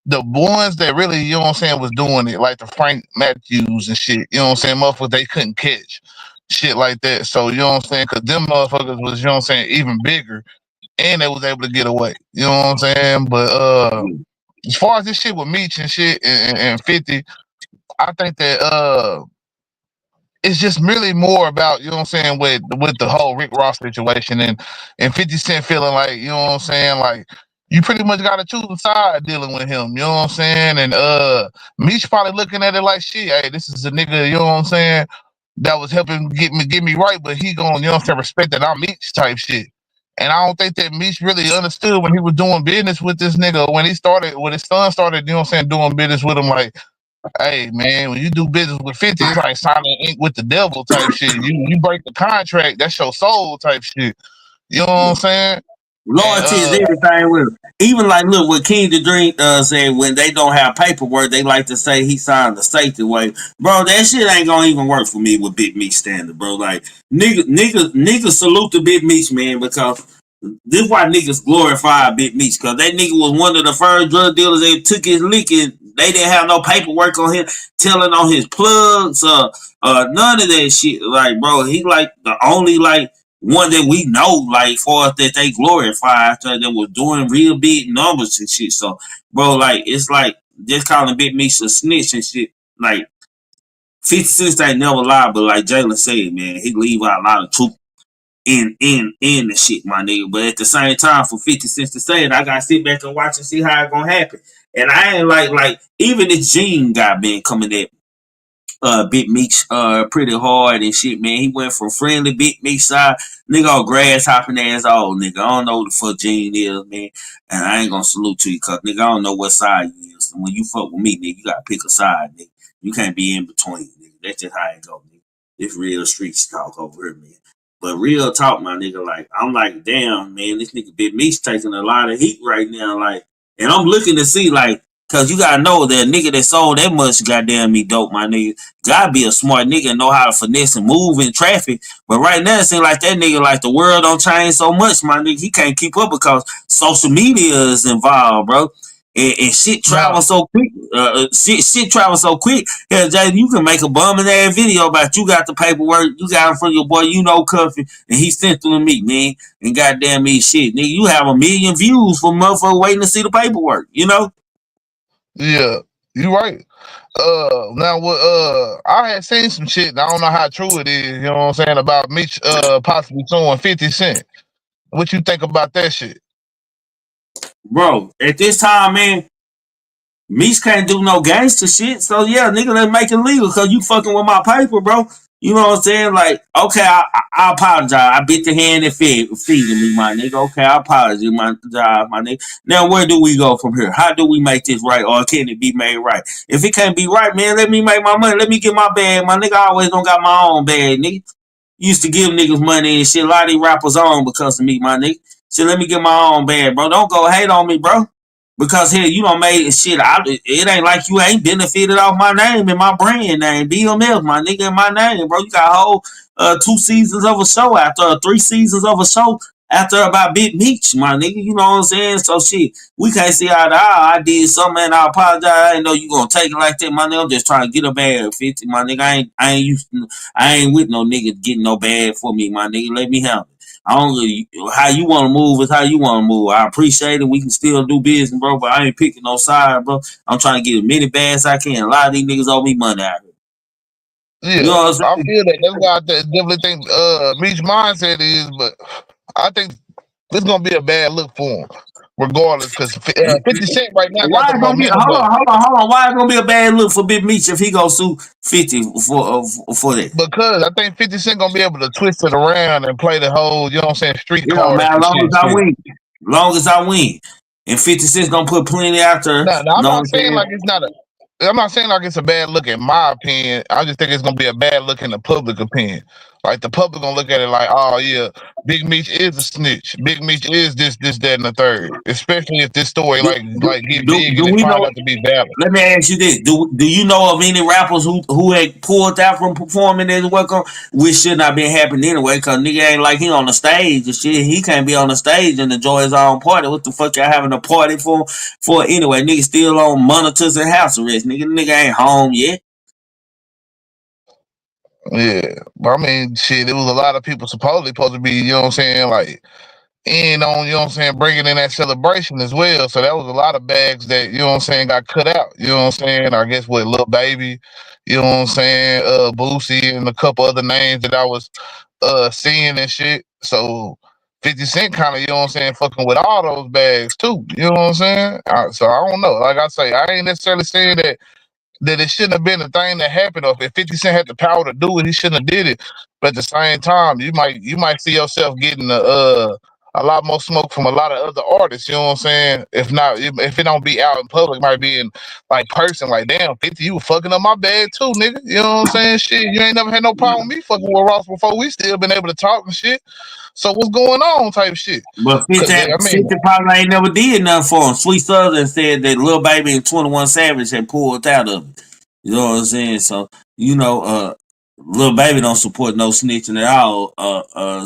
ones that really, you know what I'm saying, was doing it, like the Frank Matthews and shit, you know what I'm saying, motherfuckers they couldn't catch, shit like that. So, you know what I'm saying, because them motherfuckers was, you know what I'm saying, even bigger, and they was able to get away, you know what I'm saying. But as far as this shit with Meech and shit and 50, I think that it's just really more about, you know what I'm saying, with the whole Rick Ross situation and 50 Cent feeling like, you know what I'm saying, like you pretty much gotta choose a side dealing with him, you know what I'm saying? And Meech probably looking at it like shit, hey, this is a nigga, you know what I'm saying, that was helping get me right, but he gonna, you know what I'm saying, respect that I'm Meech type shit. And I don't think that Meech really understood when he was doing business with this nigga, when his son started, you know what I'm saying, doing business with him, like, hey man, when you do business with 50, it's like signing ink with the devil type shit. You break the contract, that's your soul type shit. You know what I'm saying? Loyalty is everything with him. Even like, look, what King the Dream say, when they don't have paperwork, they like to say he signed the safety waiver. Bro, that shit ain't gonna even work for me with Big Meech standard, bro. Like, nigga salute the Big Meech, man, because this is why niggas glorify Big Meech, because that nigga was one of the first drug dealers that took his lick and they didn't have no paperwork on him, telling on his plugs, none of that shit. Like, bro, he like the only like one that we know, like, for us that they glorify after that was doing real big numbers and shit. So, bro, like, it's like just calling Big Meech a snitch and shit. Like, 50 Cent ain't never lied, but like Jalen said, man, he leave out a lot of truth in the shit, my nigga. But at the same time, for 50 Cent to say it, I gotta sit back and watch and see how it gonna happen. And I ain't like even this Gene guy been coming at Big Meech pretty hard and shit, man. He went from friendly Big Meech side, nigga, all grass hopping ass old nigga. I don't know who the fuck Gene is, man. And I ain't gonna salute to you, cause nigga, I don't know what side you is. And when you fuck with me, nigga, you gotta pick a side, nigga. You can't be in between, nigga. That's just how it go, nigga. It's real street talk over here, man. But real talk, my nigga, like, I'm like, damn, man, this nigga Big Meech taking a lot of heat right now, like, and I'm looking to see, like, cause you gotta know that a nigga that sold that much goddamn me dope, my nigga, gotta be a smart nigga and know how to finesse and move in traffic. But right now, it seems like that nigga, like, the world don't change so much, my nigga, he can't keep up because social media is involved, bro. And shit travels so quick. Shit travels so quick. Hell, Jay, you can make a bumming ass video about you got the paperwork, you got it from your boy, you know, Cuffy, and he sent through to me, man. And goddamn me, shit, nigga, you have 1 million views for motherfucker waiting to see the paperwork, you know? Yeah, you right. Now what? I had seen some shit. And I don't know how true it is. You know what I'm saying, about Meech possibly suing 50 Cent. What you think about that shit? Bro, at this time, man, Meech can't do no gangster shit. So yeah, nigga, let's make it legal because you fucking with my paper, bro. You know what I'm saying? Like, okay, I apologize. I bit the hand that feeding me, my nigga. Okay, I apologize, my nigga. Now, where do we go from here? How do we make this right, or can it be made right? If it can't be right, man, let me make my money. Let me get my bag, my nigga. I always don't got my own bag, nigga. Used to give niggas money and shit. A lot of these rappers on because of me, my nigga. Shit, let me get my own bag, bro. Don't go hate on me, bro. Because here you don't made shit. It ain't like you ain't benefited off my name and my brand name, BMF, my nigga, and my name, bro. You got a whole 2 seasons of a show after 3 seasons of a show after about Big Meech, my nigga. You know what I'm saying? So shit, we can't see eye to eye. I did something and I apologize. I didn't know you gonna take it like that, my nigga. I'm just trying to get a bag 50, my nigga. I ain't with no nigga getting no bag for me, my nigga. Let me help. I don't really, how you want to move is how you want to move. I appreciate it. We can still do business, bro, but I ain't picking no side, bro. I'm trying to get as many bags as I can. A lot of these niggas owe me money out here. Yeah, You know what I'm I saying? feel that. That's why I definitely think Meech mindset is, but I think this gonna be a bad look for him, regardless, because 50 Cent right now got Why the it gonna be? momentum, Hold but on, hold on, hold on. Why it gonna be a bad look for Big Meech if he go sue 50 for that? because I think 50 Cent gonna be able to twist it around and play the whole, you know what I'm saying, street Yeah, cards man. and Long shit. as I win, long as I win, and 50 Cent's gonna put plenty out there. No, You I'm know what not I'm saying saying? like it's not a. I'm not saying like it's a bad look in my opinion. I just think it's gonna be a bad look in the public opinion. Like the public gonna look at it like, oh yeah, Big Meech is a snitch. Big Meech is this, that, and the third. Especially if this story Do, like get big do and it we find know? out to be valid. Let me ask you this: Do you know of any rappers who had pulled out from performing as welcome, which should not been happening anyway? Cause nigga ain't like he on the stage and shit. He can't be on the stage and enjoy his own party. What the fuck y'all having a party for anyway? Nigga still on monitors and house arrest. Nigga ain't home yet. Yeah, but I mean, shit, it was a lot of people supposedly supposed to be, you know what I'm saying, like and on, you know what I'm saying, bringing in that celebration as well. So that was a lot of bags that, you know what I'm saying, got cut out. You know what I'm saying? I guess with Lil Baby, you know what I'm saying, Boosie and a couple other names that I was seeing and shit. So 50 Cent kind of, you know what I'm saying, fucking with all those bags too. You know what I'm saying? So I don't know. Like I say, I ain't necessarily saying that it shouldn't have been a thing that happened, or if 50 Cent had the power to do it, he shouldn't have did it. But at the same time, you might see yourself getting a lot more smoke from a lot of other artists, you know what I'm saying? If not, if it don't be out in public, it might be in like person, like damn, 50, you was fucking up my bag too, nigga. You know what I'm saying? Shit, you ain't never had no problem with me fucking with Ross before. We still been able to talk and shit. So what's going on type shit? But 50, Cause I mean, 50 probably ain't never did nothing for him. Sweet Southern said that Lil Baby and 21 Savage had pulled out of it. You know what I'm saying? So, you know, Lil Baby don't support no snitching at all.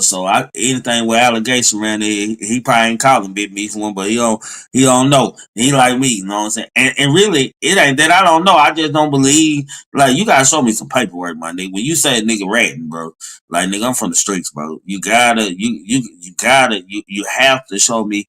So anything with allegation around there, he probably ain't calling Big Meech one, but he don't know. He like me, you know what I'm saying? And really, it ain't that I don't know. I just don't believe. Like, you gotta show me some paperwork, my nigga. When you say nigga ratting, bro, like nigga, I'm from the streets, bro. You have to show me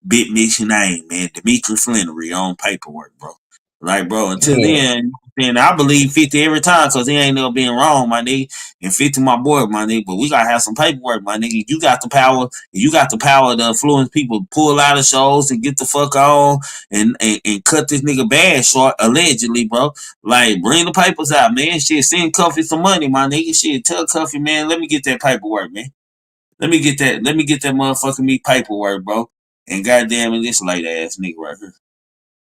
Big Meech name, man. Dimitri Flannery on paperwork, bro. Like, bro, until yeah. then I believe 50 every time because he ain't never been wrong, my nigga. And 50 my boy, my nigga. But we gotta have some paperwork, my nigga. You got the power. You got the power to influence people, pull out of shows and get the fuck on and cut this nigga bad short, allegedly, bro. Like, bring the papers out, man. Shit, send Cuffy some money, my nigga. Shit, tell Cuffy, man, let me get that paperwork, man. Let me get that motherfucking me paperwork, bro. And goddamn it, this late ass nigga right here.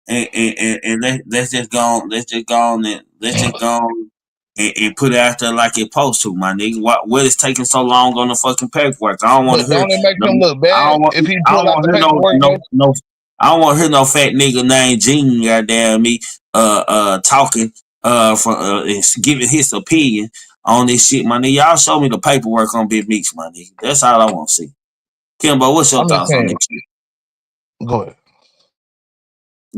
And let's just go on, and put it out there like it supposed to, my nigga. What is taking so long on the fucking paperwork? I don't want But to hear don't it make no him look bad if he I pull don't out want the to hear paperwork though? no I don't want to hear no fat nigga named Gene goddamn me talking and giving his opinion on this shit, my nigga. Y'all show me the paperwork on Big Meech, my nigga. That's all I want to see. Kimbo, what's your I'm just thoughts on this saying. shit? Go ahead.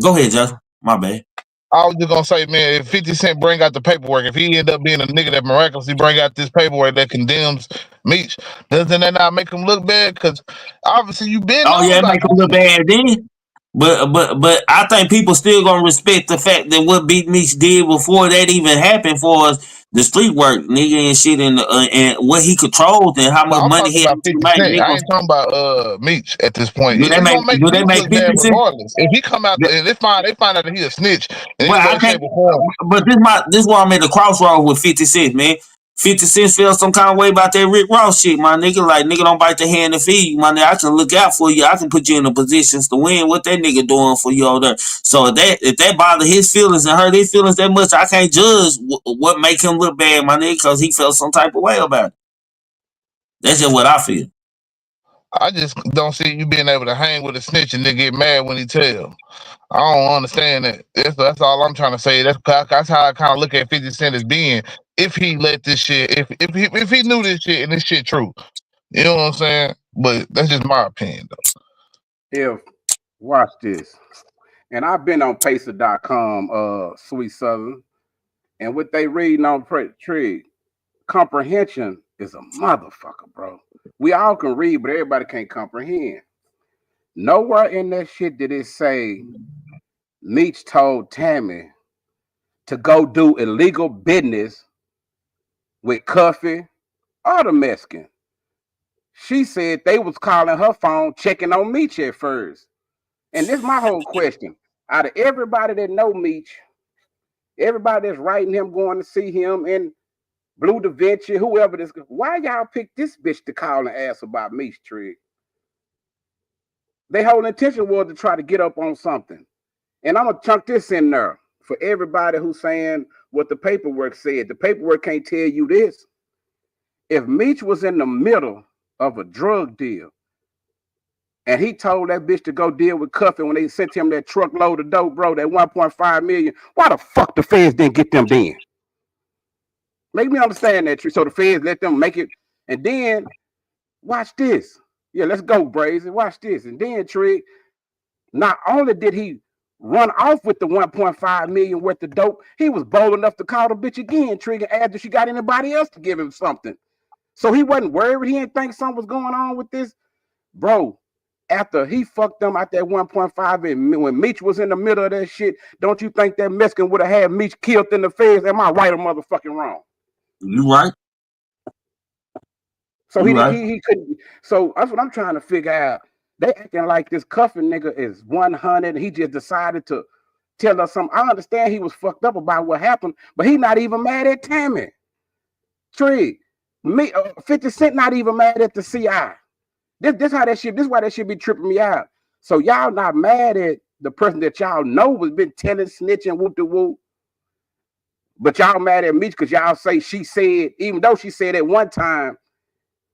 Go ahead, Justin. My bad. I was just gonna say, man, if 50 Cent bring out the paperwork, if he end up being a nigga that miraculously bring out this paperwork that condemns Meech, doesn't that not make him look bad? Because obviously you been Oh known yeah, it about make them this look shit. bad then. But I think people still gonna respect the fact that what Big Meech did before that even happened for us, the street work, nigga, and shit, and what he controlled and how No, much I'm money talking he about actually 50 made. Cent. I Nigga, ain't talking about Meech at this point. do they It's make gonna make do they Meech make look 50 bad Cent? regardless. If he come out and they find out that he a snitch in But any I way, can't. shape, or form. But this why I'm at the crossroad with 50 Cent, man. 50 Cent felt some kind of way about that Rick Ross shit, my nigga. Like, nigga, don't bite the hand that feed you, my nigga. I can look out for you. I can put you in the positions to win. What that nigga doing for you over there? So if that bother his feelings and hurt his feelings that much, I can't judge what make him look bad, my nigga, because he felt some type of way about it. That's just what I feel. I just don't see you being able to hang with a snitch and then get mad when he tell. I don't understand that. That's all I'm trying to say. That's how I kind of look at 50 Cent as being. If he let this shit, if he knew this shit and this shit true, you know what I'm saying? But that's just my opinion, though. Watch this, and I've been on Pacer.com, Sweet Southern, and what they reading on Trig, comprehension is a motherfucker, bro. We all can read, but everybody can't comprehend. Nowhere in that shit did it say Meech told Tammy to go do illegal business with Cuffy or the Mexican. She said they was calling her phone, checking on Meech at first. And this is my whole question. Out of everybody that know Meech, everybody that's writing him, going to see him, and Blue Da Vinci, whoever this, why y'all pick this bitch to call and ask about Meech, Trig? Their whole intention was to try to get up on something. And I'm going to chunk this in there for everybody who's saying what the paperwork said. The paperwork can't tell you this. If Meech was in the middle of a drug deal and he told that bitch to go deal with Cuffy when they sent him that truckload of dope, bro, that 1.5 million, why the fuck the feds didn't get them then? Make me understand that. So the feds let them make it. And then, watch this. Yeah, let's go, Brazen. Watch this. And then, Trig, not only did he run off with the 1.5 million worth of dope, he was bold enough to call the bitch again, Trig, and ask if she got anybody else to give him something. So he wasn't worried. He didn't think something was going on with this. Bro, after he fucked them out that 1.5, and when Meech was in the middle of that shit, don't you think that Mexican would have had Meech killed in the feds? Am I right or motherfucking wrong? You right. So he couldn't. So that's what I'm trying to figure out. They acting like this Cuffing nigga is 100. And he just decided to tell us something. I understand he was fucked up about what happened, but he not even mad at Tammy. Trig, 50 Cent not even mad at the CI. This how that shit. This is why that shit be tripping me out. So y'all not mad at the person that y'all know was been telling, snitching, whoop de whoop. But y'all mad at Meech because y'all say she said, even though she said at one time.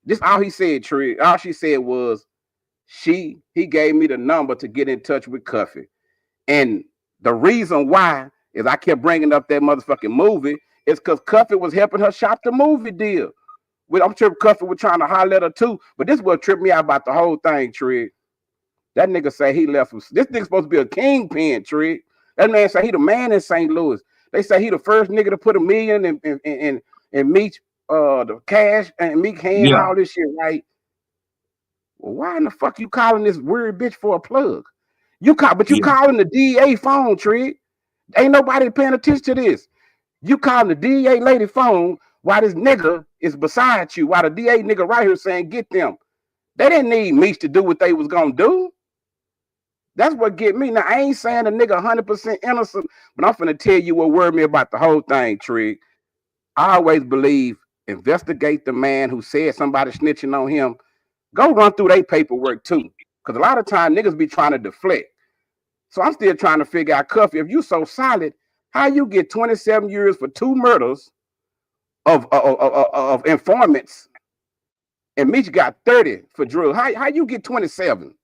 This all he said, Trig. All she said was, he gave me the number to get in touch with Cuffy. And the reason why is I kept bringing up that motherfucking movie is because Cuffy was helping her shop the movie deal. I'm sure Cuffy was trying to holler at her too, but this is what tripped me out about the whole thing, Trig. That nigga say he left. This nigga supposed to be a kingpin, Trig. That man say he the man in St. Louis. They say he the first nigga to put $1 million in Meech, the cash and Meek hand, all this shit, right? Well, why in the fuck you calling this weird bitch for a plug? You calling the DEA phone, Trig. Ain't nobody paying attention to this. You calling the DEA lady phone while this nigga is beside you, while the DA nigga right here saying get them. They didn't need Meech to do what they was gonna do. That's what get me. Now I ain't saying the nigga 100% innocent, but I'm finna tell you what worried me about the whole thing, Trig. I always believe investigate the man who said somebody snitching on him. Go run through their paperwork too. Because a lot of times niggas be trying to deflect. So I'm still trying to figure out, Cuffy, if you so solid, how you get 27 years for 2 murders of informants and Meech got 30 for drugs? How you get 27?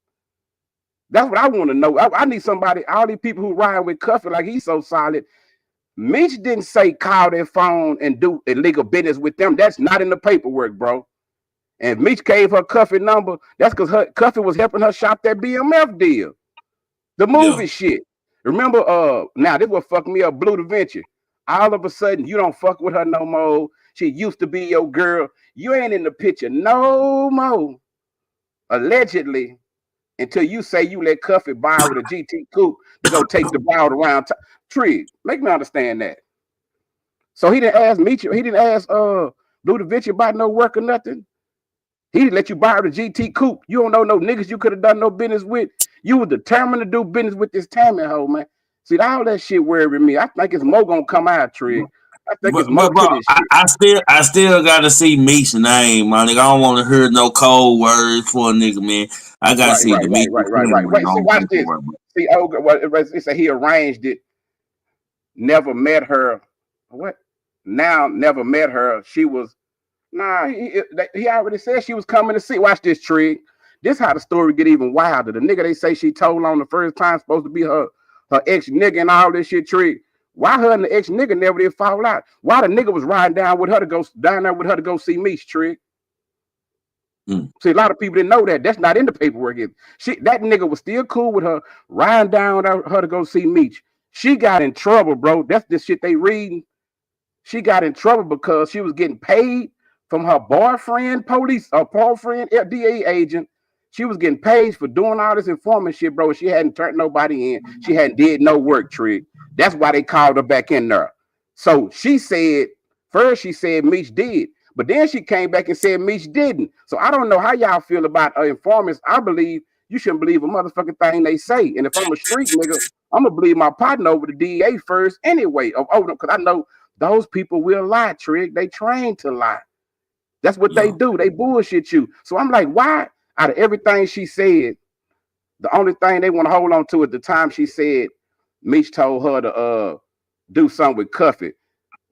That's what I want to know. I need somebody, all these people who ride with Cuffy like he's so solid. Meech didn't say call their phone and do illegal business with them. That's not in the paperwork, bro. And Meech gave her Cuffy number. That's because Cuffy was helping her shop that BMF deal. The movie shit. Remember, now this what fucked me up, Blue Da Vinci. All of a sudden, you don't fuck with her no more. She used to be your girl. You ain't in the picture no more. Allegedly, until you say you let Cuffy borrow the GT coupe to go take the ball around Trig. Make me understand that. So he didn't ask Meech, he didn't ask Blue Da Vinci about no work or nothing. He didn't let you borrow the GT coupe. You don't know no niggas you could have done no business with. You were determined to do business with this Tammy hoe, man. See, all that shit worried me. I think it's more gonna come out, Trig. I think But, it's more bro, to this shit. I still gotta see Meech's name, my nigga. I don't want to hear no cold words for a nigga, man. I gotta see the Meech family Wait, see, on watch this. paperwork, bro. See, it said he arranged it. Never met her. What? Now never met her. She was he already said she was coming to see. Watch this, Trig. This how the story get even wilder. The nigga they say she told on the first time supposed to be her ex nigga and all this shit, Trig. Why her and the ex nigga never did fall out? Why the nigga was riding down with her to go down there with her to go see me, Trig? See, a lot of people didn't know that. That's not in the paperwork. That nigga was still cool with her, riding down with her to go see Meech. She got in trouble, bro. That's the shit they reading. She got in trouble because she was getting paid from her boyfriend, boyfriend, DA agent. She was getting paid for doing all this informant shit, bro. She hadn't turned nobody in. She hadn't did no work, Trig. That's why they called her back in there. So she said, first she said Meech did, but then she came back and said Meech didn't. So I don't know how y'all feel about informants. I believe you shouldn't believe a motherfucking thing they say. And if I'm a street nigga, I'm gonna believe my partner over the DA first anyway. Because I know those people will lie, Trig. They trained to lie. That's what they do. They bullshit you. So I'm like, why? Out of everything she said, the only thing they want to hold on to at the time she said Meech told her to do something with Cuffy.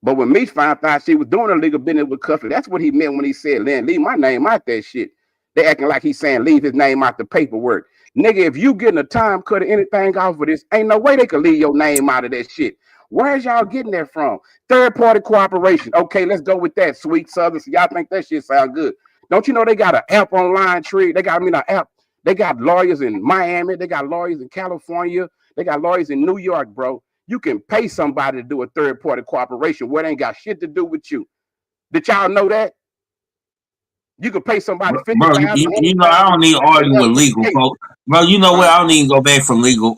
But when Meech found out she was doing illegal business with Cuffy, that's what he meant when he said, "Lynn, leave my name out that shit." They acting like he's saying leave his name out the paperwork. Nigga, if you getting a time cut or anything off of this, ain't no way they could leave your name out of that shit. Where's y'all getting that from? Third-party cooperation. Okay, let's go with that, sweet Southern. So y'all think that shit sound good. Don't you know they got an app online, Tree? They got, an app. They got lawyers in Miami. They got lawyers in California. They got lawyers in New York, bro. You can pay somebody to do a third-party cooperation where it ain't got shit to do with you. Did y'all know that? You could pay somebody $50,000. You know, I don't need to argue with legal folks. Bro, you know what? I don't even go back from legal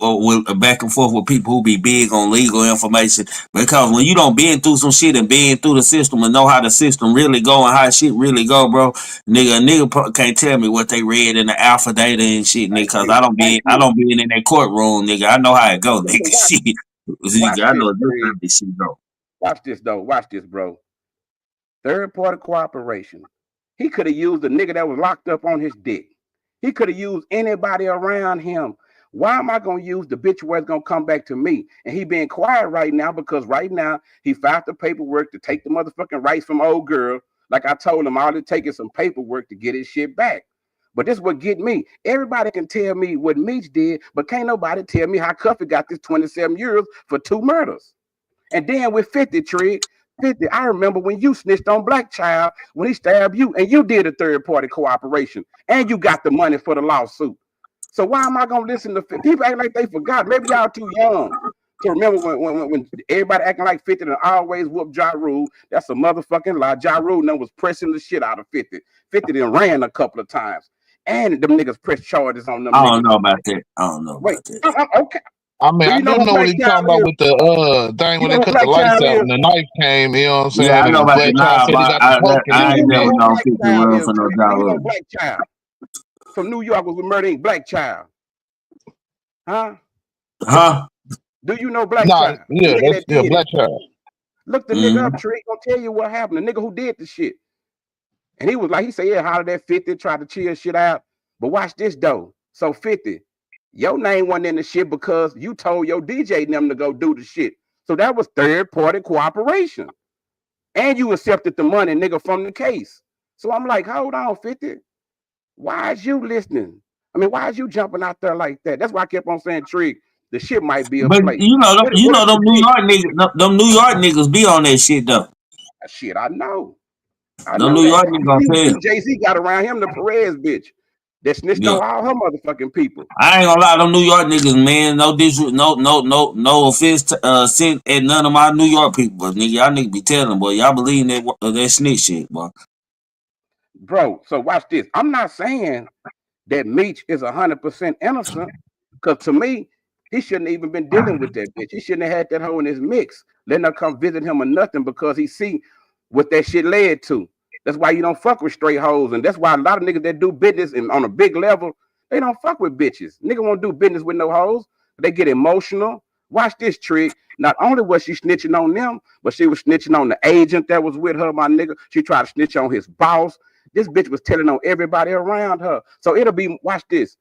back and forth with people who be big on legal information, because when you don't been through some shit and been through the system and know how the system really go and how shit really go, bro, nigga can't tell me what they read in the alpha data and shit, nigga, because I don't be in that courtroom, nigga. I know how it go, nigga. Shit. I know this shit go. Watch this, though. Watch this, bro. Third-party cooperation. He could have used the nigga that was locked up on his dick. He could have used anybody around him. Why am I going to use the bitch where it's going to come back to me? And he being quiet right now because right now he filed the paperwork to take the motherfucking rights from old girl. Like I told him, all it takes is some paperwork to get his shit back. But this what get me. Everybody can tell me what Meech did, but can't nobody tell me how Cuffy got this 27 years for 2 murders. And then with 50, Trig, 50, I remember when you snitched on Black Child when he stabbed you, and you did a third-party cooperation, and you got the money for the lawsuit. So why am I gonna listen to people act like they forgot? Maybe y'all too young to remember when everybody acting like 50 and always whoop Ja Rule. That's a motherfucking lie. Ja Rule was pressing the shit out of 50. 50 then ran a couple of times, and them niggas pressed charges on them. I don't know about that. Okay. I mean, I do know what he's talking about with the thing when they cut the lights out and the knife came, you know what I'm saying? Yeah, I know about the knife, but I ain't never known 50 run for no dollar. Black Child from New York was murdering Black Child. Huh? Do you know Black Child? Yeah, Black Child. Look the nigga up, Trey. Gonna tell you what happened. The nigga who did the shit. And he was like, he said, yeah, hollered at 50, tried to chill shit out. But watch this though. So 50. Your name wasn't in the shit because you told your DJ and them to go do the shit. So that was third-party cooperation. And you accepted the money, nigga, from the case. So I'm like, hold on, 50. Why is you listening? I mean, why is you jumping out there like that? That's why I kept on saying, Trig, the shit might be a but play. You know them New York niggas, them New York niggas be on that shit though. Shit, I know. Them New York niggas gonna tell you. Jay-Z got around him the Perez bitch. That snitched on all her motherfucking people. I ain't gonna lie, them New York niggas, man. No offense sent at none of my New York people, but nigga, y'all niggas be telling, boy, y'all believe that snitch shit, boy. Bro, so watch this. I'm not saying that Meech is 100% innocent, because to me, he shouldn't even been dealing with that bitch. He shouldn't have had that hoe in his mix, letting her come visit him or nothing, because he see what that shit led to. That's why you don't fuck with straight hoes, and that's why a lot of niggas that do business and on a big level, they don't fuck with bitches. Nigga won't do business with no hoes. They get emotional. Watch this trick. Not only was she snitching on them, but she was snitching on the agent that was with her, my nigga. She tried to snitch on his boss. This bitch was telling on everybody around her. So it'll be, watch this.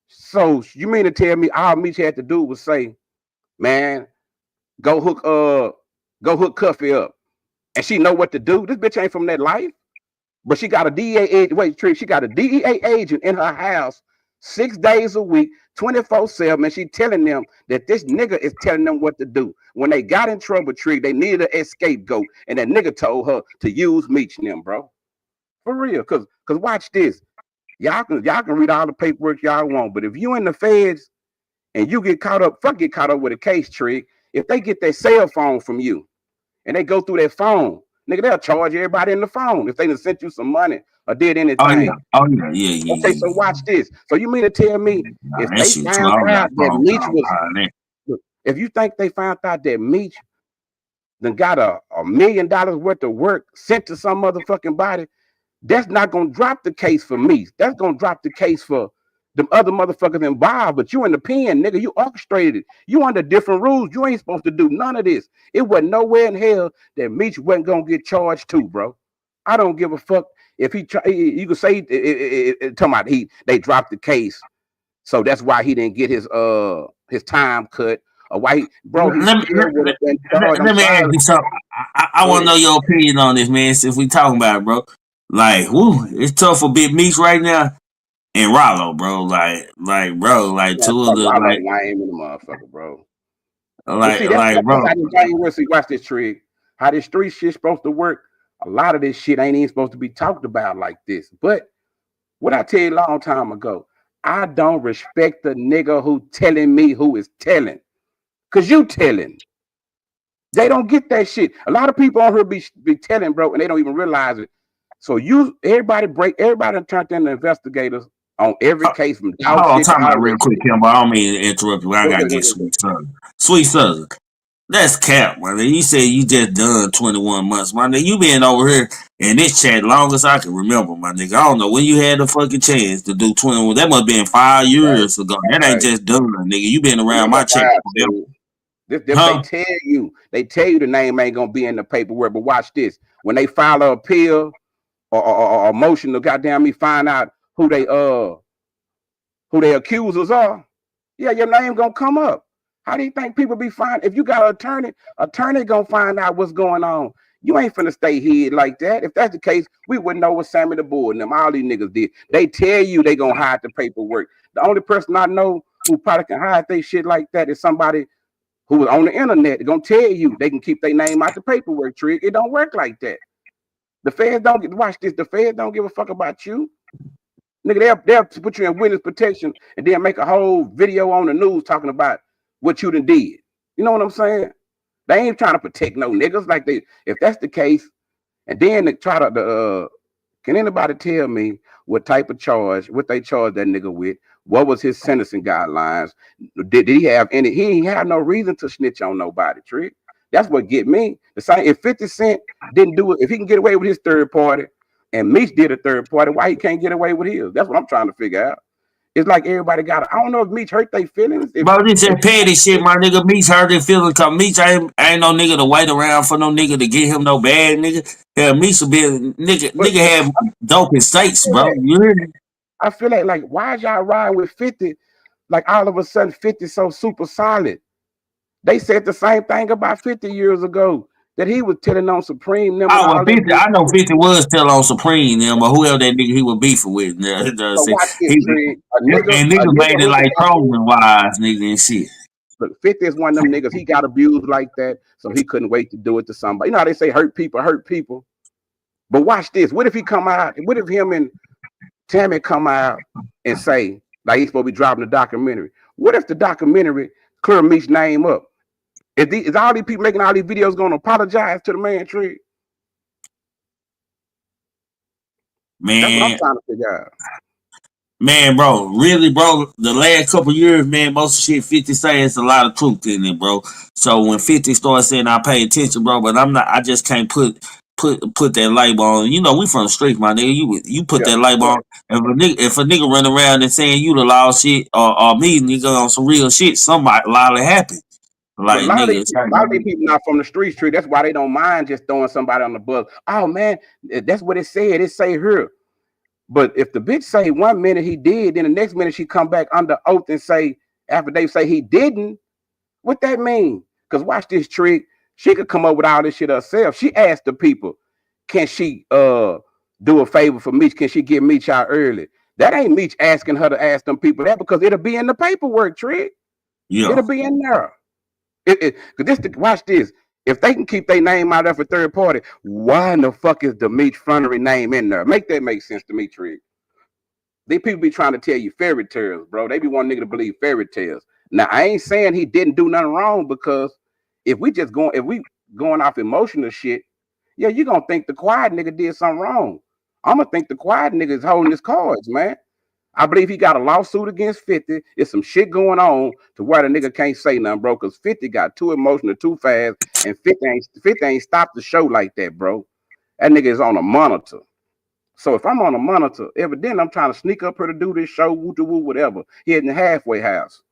So you mean to tell me all Meech had to do was say, man, go hook Cuffy up. And she know what to do. This bitch ain't from that life. But she got a DEA agent. Wait, Trick, she got a DEA agent in her house 6 days a week, 24/7. And she telling them that this nigga is telling them what to do. When they got in trouble, Trick, they needed an scapegoat. And that nigga told her to use Meech and them, bro. For real. Cause watch this. Y'all can read all the paperwork y'all want. But if you in the feds and you get caught up with a case, Trick, if they get their cell phone from you and they go through their phone, nigga, they'll charge everybody in the phone if they done sent you some money or did anything. Okay, so watch this. So you mean to tell me if they found out that Meech was, if you think they found out that Meech then got $1 million worth of work sent to some motherfucking body, that's not gonna drop the case for me. That's gonna drop the case for the other motherfuckers involved. But you in the pen, nigga, you orchestrated it. You under different rules. You ain't supposed to do none of this. It wasn't nowhere in hell that Meech wasn't gonna get charged too, bro. I don't give a fuck if he try. You could say talking about they dropped the case, so that's why he didn't get his time cut. Or why he, bro? Let me ask you something. I want to know your opinion on this, man. Since we talking about it, bro. Like, woo, it's tough for Big Meech right now and Rollo, bro. Like, bro, like two of the like, lame in the motherfucker, bro. Like, see, bro. Watch this trick. How this street shit supposed to work? A lot of this shit ain't even supposed to be talked about like this. But what I tell you a long time ago, I don't respect the nigga who telling me who is telling, cause you telling. They don't get that shit. A lot of people on here be telling, bro, and they don't even realize it. So everybody turned into investigators on every case from dog shit. Time out real quick, Kimbo. I don't mean to interrupt you. I gotta get Sweet Southern. Sweet Southern. That's cap, man. You said you just done 21 months, my nigga. You been over here in this chat long as I can remember, my nigga. I don't know when you had the fucking chance to do 21. That must have been 5 years ago. That ain't just done, nigga. You been around my chat forever. They tell you the name ain't gonna be in the paperwork, but watch this. When they file an appeal or a motion to goddamn me find out who they accusers are, yeah, your name gonna come up. How do you think people be fine? If you got an attorney gonna find out what's going on. You ain't finna stay hid like that. If that's the case, we wouldn't know what Sammy the Bull and them, all these niggas did. They tell you they gonna hide the paperwork. The only person I know who probably can hide they shit like that is somebody who was on the internet. They're gonna tell you they can keep their name out the paperwork, trick. It don't work like that. The feds don't watch this. The feds don't give a fuck about you. Nigga, they'll put you in witness protection and then make a whole video on the news talking about what you done did. You know what I'm saying? They ain't trying to protect no niggas like they. If that's the case, and then they try to can anybody tell me what type of charge, what they charged that nigga with? What was his sentencing guidelines? Did he have any? He ain't have no reason to snitch on nobody, trick. That's what get me. The same if 50 Cent didn't do it, if he can get away with his third party, and Meech did a third party, why he can't get away with his? That's what I'm trying to figure out. It's like everybody got. I don't know if Meech hurt their feelings. Bro, this is petty shit, my nigga. Meech hurt their feelings because Meech ain't no nigga to wait around for no nigga to get him no bad nigga. Yeah, Meech will be a nigga have dope in states, bro. You hear me? I feel like why is y'all riding with 50? Like all of a sudden 50 so super solid. They said the same thing about 50 years ago that he was telling on Supreme. Them I know 50 was telling on Supreme them, but whoever that nigga he was beefing with. Niggas made it like Trojan wise, nigga and shit. Look, 50 is one of them niggas. He got abused like that, so he couldn't wait to do it to somebody. You know how they say hurt people. But watch this. What if he come out? What if him and Tammy come out and say like he's supposed to be dropping the documentary? What if the documentary clear Meech's name up? Is all these people making all these videos going to apologize to the man, Tree? Man, that's what I'm trying to figure out. Man, bro, really, bro, the last couple years, man, most of shit 50 say it's a lot of truth in it, bro. So when 50 starts saying I pay attention, bro, but I just can't put that label on. You know, we from the street, my nigga. You put that label on. If a nigga run around and saying you the loud shit or me, nigga, on some real shit, somebody likely happen. But a Like lot of these niggas. people not from the streets, tree. That's why they don't mind just throwing somebody on the bus. Oh man, that's what it said. It say here. But if the bitch say 1 minute he did, then the next minute she come back under oath and say, after they say he didn't, what that mean? Because watch this trick. She could come up with all this shit herself. She asked the people, can she do a favor for Meech? Can she get Meech out early? That ain't Meech asking her to ask them people that, because it'll be in the paperwork, trick. Yeah. It'll be in there. Watch this. If they can keep their name out there for third party, why in the fuck is the Meech Frontery name in there? Make that make sense to me, Trick. These people be trying to tell you fairy tales, bro. They be wanting nigga to believe fairy tales. Now, I ain't saying he didn't do nothing wrong, because if we going off emotional shit, yeah, you gonna think the quiet nigga did something wrong. I'm gonna think the quiet nigga is holding his cards, man. I believe he got a lawsuit against 50. It's some shit going on to where the nigga can't say nothing, bro, because 50 got too emotional too fast, and 50 ain't stopped the show like that, bro. That nigga is on a monitor. So if I'm on a monitor, evidently I'm trying to sneak up here to do this show, woo-woo, whatever. He in the halfway house.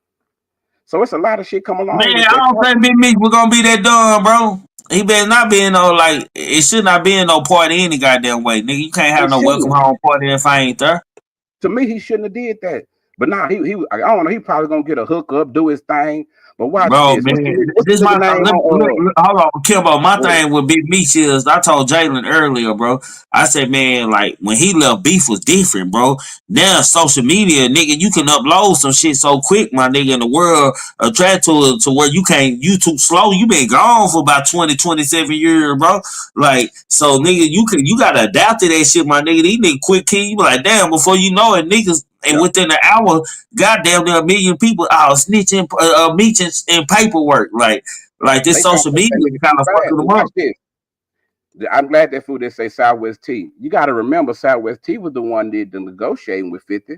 So it's a lot of shit come along. Man, I don't think Big Meech was gonna be that dumb, bro. He better not be in no, like, it should not be in no party any goddamn way. Nigga, you can't have no welcome home party if I ain't there. To me, he shouldn't have did that. But now he I don't know, he probably gonna get a hookup, do his thing. But watch Bro, this. man, What's this the my name hold on, Kimbo. My What? thing with Big Meech is, I told Jalen earlier, bro. I said, man, like when he left, beef was different, bro. Now social media, nigga, you can upload some shit so quick, my nigga. In the world, attract to where you can't. You too slow. You been gone for about 20, 27 years, bro. Like, so nigga, you gotta adapt to that shit, my nigga. These niggas quick kid. You be like, damn, before you know it, niggas. And within an hour, goddamn, there are 1 million people out snitching, meeting in paperwork. Like this social media kind of fucking them up. This. I'm glad that fool did say Southwest T. You got to remember, Southwest T was the one that did the negotiating with 50,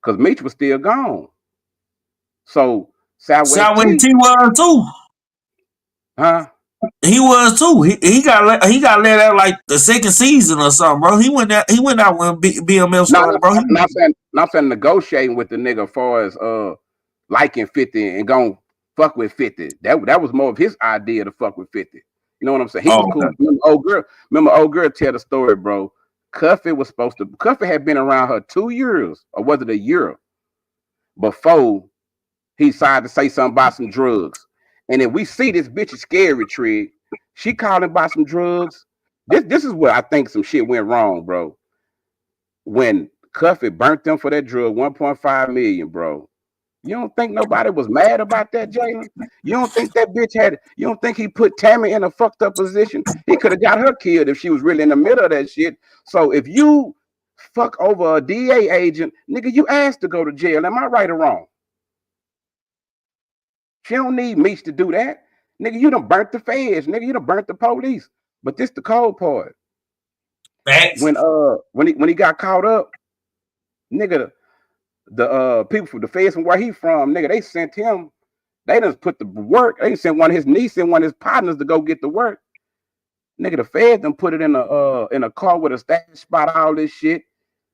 because Meech was still gone. So Southwest T was too. Huh? He was too. He got let out like the second season or something, bro. He went out when BMF started, bro. Not saying negotiating with the nigga as far as liking 50 and going fuck with 50. That was more of his idea to fuck with 50. You know what I'm saying? He was cool. Okay. Remember old girl tell the story, bro. Cuffy had been around her 2 years, or was it a year, before he decided to say something about some drugs. And if we see this bitch is scary, Trig, she calling about some drugs. This is where I think some shit went wrong, bro. When Cuffy burnt them for that drug, 1.5 million, bro. You don't think nobody was mad about that, Jalen? You don't think that bitch you don't think he put Tammy in a fucked up position? He could have got her killed if she was really in the middle of that shit. So if you fuck over a DA agent, nigga, you asked to go to jail. Am I right or wrong? She don't need Meech to do that. Nigga, you done burnt the feds. Nigga, you done burnt the police. But this the cold part. Thanks. When he got caught up, nigga, the people from the feds from where he from, nigga, they sent him. They just put the work. They sent one of his niece and one of his partners to go get the work. Nigga, the feds done put it in a car with a stash spot, all this shit.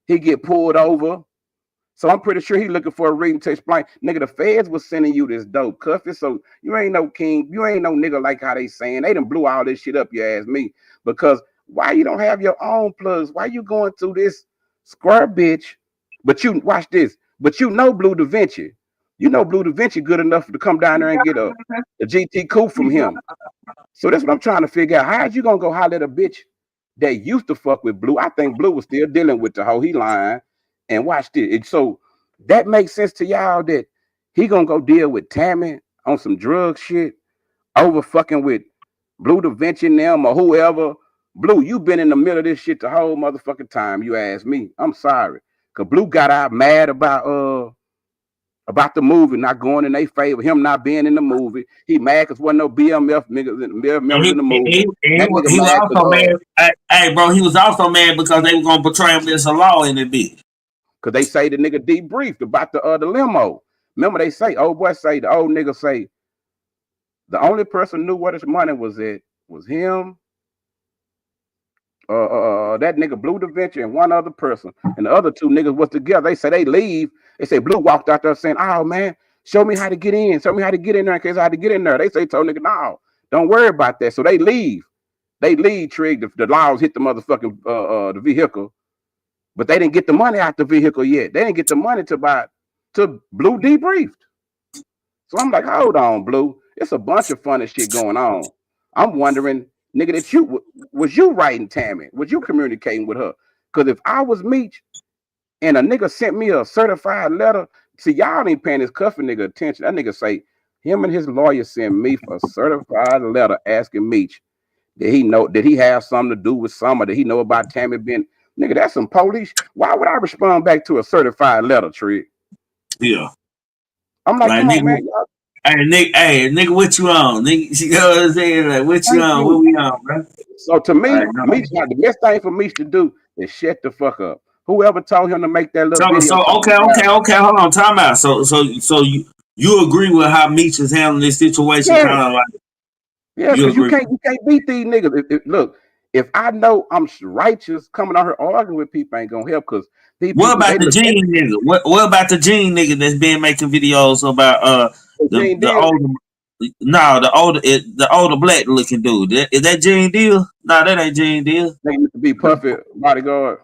He get pulled over. So I'm pretty sure he looking for a reason to explain. Nigga, the feds was sending you this dope, Cuffy. So you ain't no king. You ain't no nigga like how they saying. They done blew all this shit up, you ask me. Because why you don't have your own plugs? Why you going through this square bitch? But you, watch this. But you know Blue Da Vinci. You know Blue Da Vinci good enough to come down there and get a GT coupe from him. So that's what I'm trying to figure out. How you going to go holler at a bitch that used to fuck with Blue? I think Blue was still dealing with the hoe. He lying. And watch this. So that makes sense to y'all that he gonna go deal with Tammy on some drug shit over fucking with Blue Da Vinci and them or whoever. Blue, you been in the middle of this shit the whole motherfucking time. You ask me. I'm sorry. Cause Blue got out mad about the movie not going in their favor, him not being in the movie. He mad cause wasn't no BMF members in the movie. He was also mad. Hey, bro, he was also mad because they were gonna portray him as a law in the bitch. Cause they say the nigga debriefed about the limo. Remember they say, the old nigga say, the only person knew where his money was at was him, that nigga Blue Da Vinci and one other person. And the other two niggas was together. They say they leave. They say Blue walked out there saying, oh man, Show me how to get in. Show me how to get in there in case I had to get in there. They say, told nigga, no, don't worry about that. So they leave. They leave, Trig. The laws hit the motherfucking the vehicle, but they didn't get the money out the vehicle yet. They didn't get the money to Blue debriefed. So I'm like, hold on, Blue. It's a bunch of funny shit going on. I'm wondering, nigga, that was you writing Tammy? Was you communicating with her? Because if I was Meech and a nigga sent me a certified letter, see, y'all ain't paying this cuffing nigga attention. That nigga say him and his lawyer sent me for a certified letter asking Meech, did he have something to do with something? Did he know about Tammy being nigga? That's some police. Why would I respond back to a certified letter, Trick? Yeah. I'm like, come on, man. Hey, nigga, what you on? Nigga, you know what I'm saying? Like, what you on? What we on, bro? So to me, the best thing for Meech to do is shut the fuck up. Whoever told him to make that little video. So okay, hold on, time out. So you agree with how Meech is handling this situation? Yeah. Kind of like, yeah, because you can't beat these niggas. Look, if I know I'm righteous, coming out here arguing with people ain't gonna help. Because what about the Gene nigga? What about the Gene nigga that's been making videos about the older black looking dude? Is that Gene Deal? No, that ain't Gene Deal. They used to be Puffy bodyguard.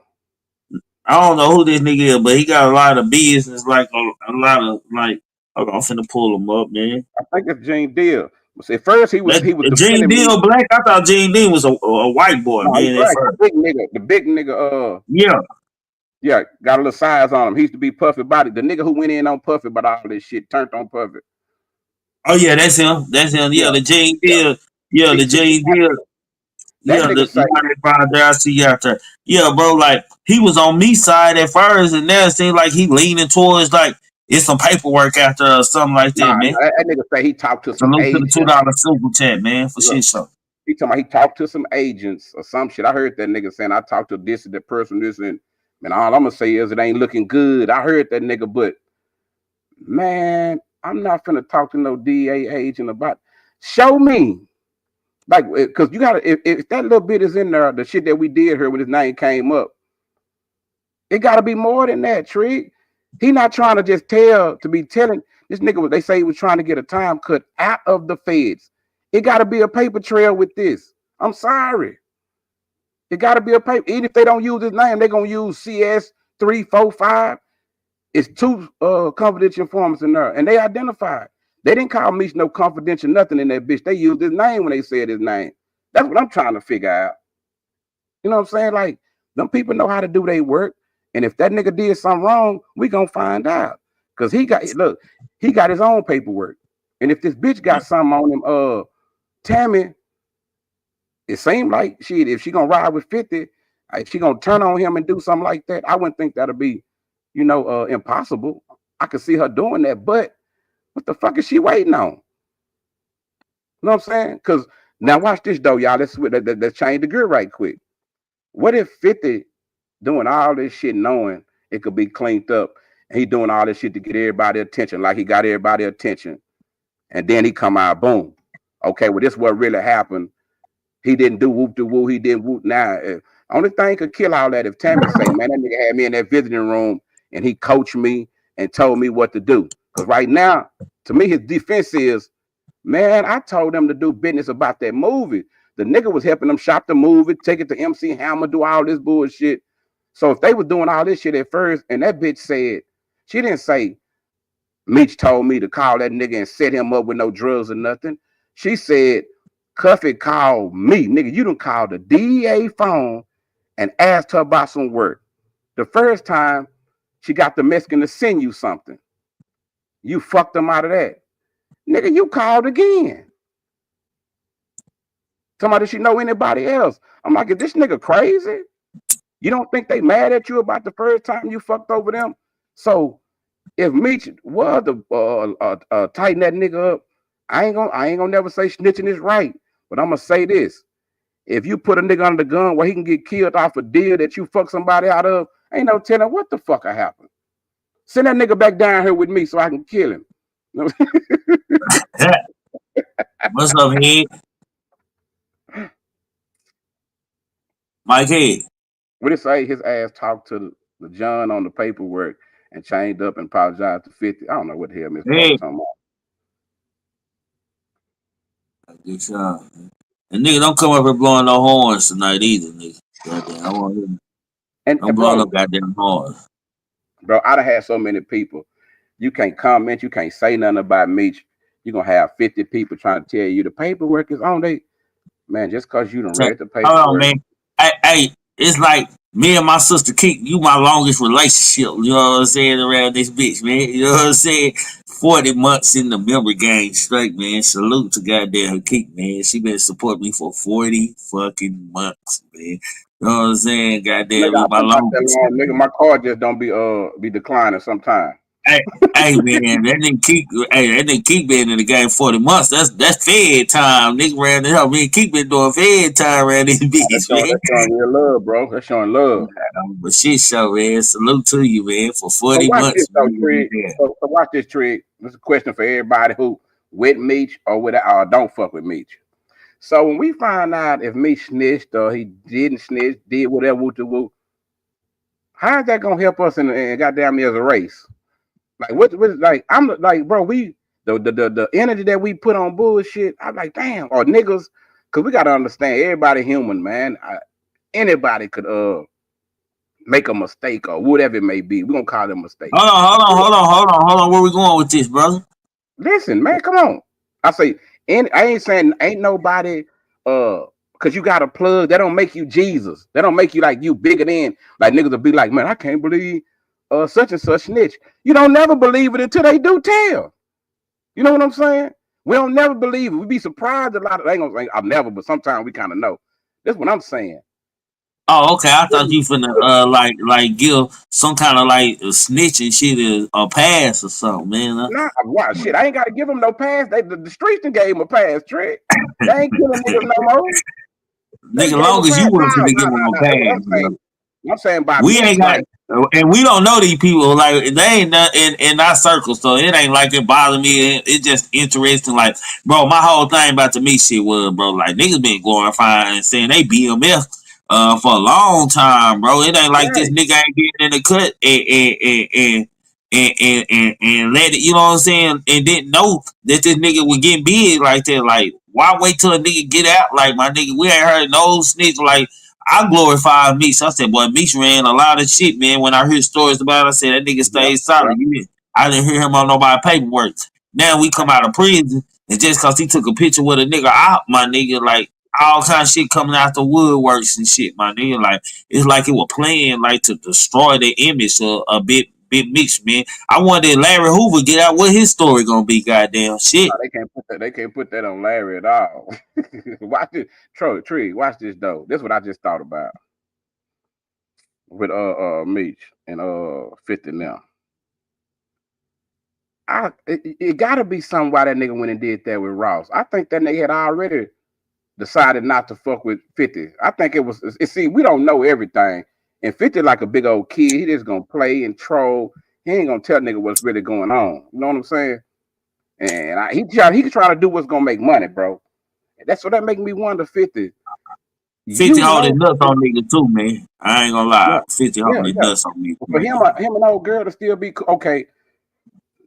I don't know who this nigga is, but he got a lot of business, like a lot of like. Okay, I'm finna pull him up, man. I think it's Gene Deal. At first he was Gene Deal black. I thought Gene Deal was a white boy, no, man. The big nigga. Yeah, got a little size on him. He used to be Puffy body. The nigga who went in on Puffy about all this shit turned on Puffy. Oh yeah, that's him. Yeah, the Gene Deal. Yeah, the Gene Deal. Yeah, I see you out there. Yeah, bro, like he was on me side at first, and now it seems like he leaning towards like it's some paperwork out there or something like that, man. That nigga say he talked to some agents. To the $2 super chat, man, for shit show. He talking about he talked to some agents or some shit. I heard that nigga saying I talked to this and that person, this and all I'm gonna say is it ain't looking good. I heard that nigga, but man, I'm not finna talk to no DA agent about. Show me. Like, because you gotta, if that little bit is in there, the shit that we did here when his name came up, it gotta be more than that, Trig. He not trying to just be telling this nigga what they say he was trying to get a time cut out of the feds. It gotta be a paper trail with this. I'm sorry. It gotta be a paper. Even if they don't use his name, they're gonna use CS 345. It's 2 confidential informants in there, and they identified. They didn't call Meech no confidential nothing in that bitch. They used his name when they said his name. That's what I'm trying to figure out. You know what I'm saying? Like, them people know how to do their work. And if that nigga did something wrong, we gonna find out. Because he got his own paperwork. And if this bitch got something on him, Tammy, it seemed like if she gonna ride with 50, if she gonna turn on him and do something like that, I wouldn't think that'd be, impossible. I could see her doing that, but what the fuck is she waiting on? You know what I'm saying? Because now watch this though, y'all. Let's change the gear right quick. What if 50 doing all this shit knowing it could be cleaned up, and he doing all this shit to get everybody attention, like he got everybody attention, and then he come out, boom. Okay, well, this what really happened. He didn't do whoop de woo. He didn't whoop. Now, only thing could kill all that if Tammy say, man, that nigga had me in that visiting room and he coached me and told me what to do. Because right now, to me, his defense is, man, I told them to do business about that movie. The nigga was helping them shop the movie, take it to MC Hammer, do all this bullshit. So if they were doing all this shit at first, and that bitch said, she didn't say, Meech told me to call that nigga and set him up with no drugs or nothing. She said, Cuffy called me. Nigga, you done called the DEA phone and asked her about some work. The first time, she got the Mexican to send you something. You fucked them out of that. Nigga, you called again. Somebody should know anybody else. I'm like, is this nigga crazy? You don't think they mad at you about the first time you fucked over them? So if Meech was to tighten that nigga up, I ain't gonna never say snitching is right. But I'm gonna say this. If you put a nigga under the gun where he can get killed off a deal that you fuck somebody out of, ain't no telling what the fuck happened. Send that nigga back down here with me so I can kill him. What's up, Head? Mike Head. What it say? His ass talked to the John on the paperwork and chained up and apologized to 50. I don't know what the hell Miss Hey, talking about. good job. And nigga, don't come up here blowing no horns tonight either, nigga. Goddamn, I want to And don't blow no goddamn horns. Bro, I done had so many people. You can't comment, you can't say nothing about Meech. You're gonna have 50 people trying to tell you the paperwork is on. Man, just cause you done read the paperwork. Hold on, man. Hey, it's like me and my sister Keek, you my longest relationship. You know what I'm saying, around this bitch, man. You know what I'm saying? 40 months in the member game straight, man. Salute to goddamn Keek, man. She been supporting me for 40 fucking months, man. You know what I'm saying? Goddamn, Nigga, my longest. nigga, my car just don't be declining sometimes. Hey man, that nigga keep being in the game 40 months. That's Fed time. Nigga ran the hell. Me and Keep been doing Fed time around this bitch, man. That's showing real love, bro. That's showing love. But shit show, man. Salute to you, man, for 40 so watch months. This, though, Trig. So watch this, Trig. This is a question for everybody who with Meech or don't fuck with Meech. So when we find out if Meech snitched or he didn't snitch, did whatever, woo, how is that gonna help us in goddamn me as a race? Like what like I'm like, bro, we the energy that we put on bullshit, I'm like, damn, or niggas, cause we gotta understand everybody human, man. Anybody could make a mistake or whatever it may be. We're gonna call it a mistake. Hold on. Where we going with this, brother? Listen, man, come on. I say, I ain't saying ain't nobody cause you got a plug, that don't make you Jesus. That don't make you like you bigger than like niggas will be like, man, I can't believe such and such snitch. You don't never believe it until they do tell. You know what I'm saying? We don't never believe it. We be surprised a lot of. I ain't gonna say I've never, but sometimes we kind of know. That's what I'm saying. Oh, okay. I thought you finna like give some kind of like snitching shit a pass or something, man. Nah, wow, shit. I ain't gotta give them no pass. The streets done gave him a pass, Trick. They ain't killing niggas no more. Nigga, long as you wasn't finna give them a pass. I'm saying by we ain't got, and we don't know these people. Like they ain't in our circle, so it ain't like it bother me. It's just interesting. Like, bro, my whole thing about the Meech shit was, bro, like niggas been glorifying and saying they BMF for a long time, bro. It ain't like this nigga ain't getting in the cut and let it, you know what I'm saying, and didn't know that this nigga would get big like that. Like, why wait till a nigga get out? Like, my nigga, we ain't heard no snitch. Like, I glorify Meech. I said, boy, Meech ran a lot of shit, man. When I heard stories about it, I said, that nigga stayed solid. I didn't hear him on nobody's paperwork. Now we come out of prison, and just because he took a picture with a nigga out, my nigga, like, all kind of shit coming out the woodworks and shit, my nigga. Like, it's like it was playing, like, to destroy the image of a Big Meech, man. I wonder if Larry Hoover get out, what his story gonna be, goddamn shit. No, they can't put that on Larry at all. Watch this, Tree. Watch this though. This is what I just thought about with Meech and 50 now. It gotta be something why that nigga went and did that with Ross. I think that nigga had already decided not to fuck with 50. I think it was. See, we don't know everything, and 50 like a big old kid. He just gonna play and troll. He ain't gonna tell nigga what's really going on. You know what I'm saying? And he can try to do what's gonna make money, bro. That's what that make me wonder. 50 holding nuts on nigga too, man. I ain't gonna lie. Yeah, 50 holding nuts on me. For him and old girl to still be okay.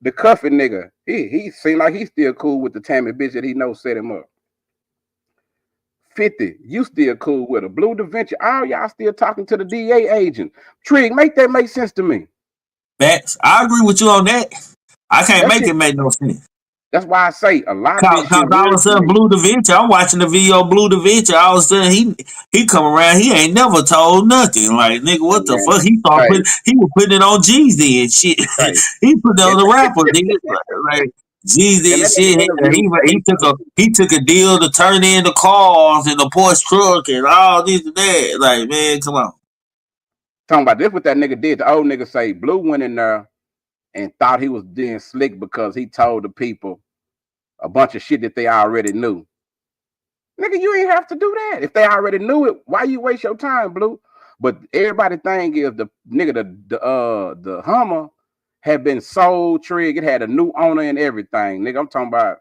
The cuffing nigga, he seemed like he's still cool with the Tammy bitch that he knows set him up. 50, you still cool with her. Blue Da Vinci, all y'all still talking to the DA agent. Trig, make that make sense to me. Facts. I agree with you on that. I can't make it make no sense. That's why I say a lot of this shit. All of a sudden, Blue Da Vinci, I'm watching the video Blue Da Vinci. All of a sudden, he come around. He ain't never told nothing. Like, nigga, what the fuck? He was putting it on Jeezy and shit. He put it on the rapper, nigga. Like Jeezy and shit. He took a deal to turn in the cars and the Porsche truck and all this and that. Like, man, come on. Talking about this, what that nigga did. The old nigga say Blue went in there and thought he was being slick because he told the people a bunch of shit that they already knew. Nigga, you ain't have to do that. If they already knew it, why you waste your time, Blue? But everybody thing is the nigga, the Hummer had been sold, Trig. It had a new owner and everything. Nigga, I'm talking about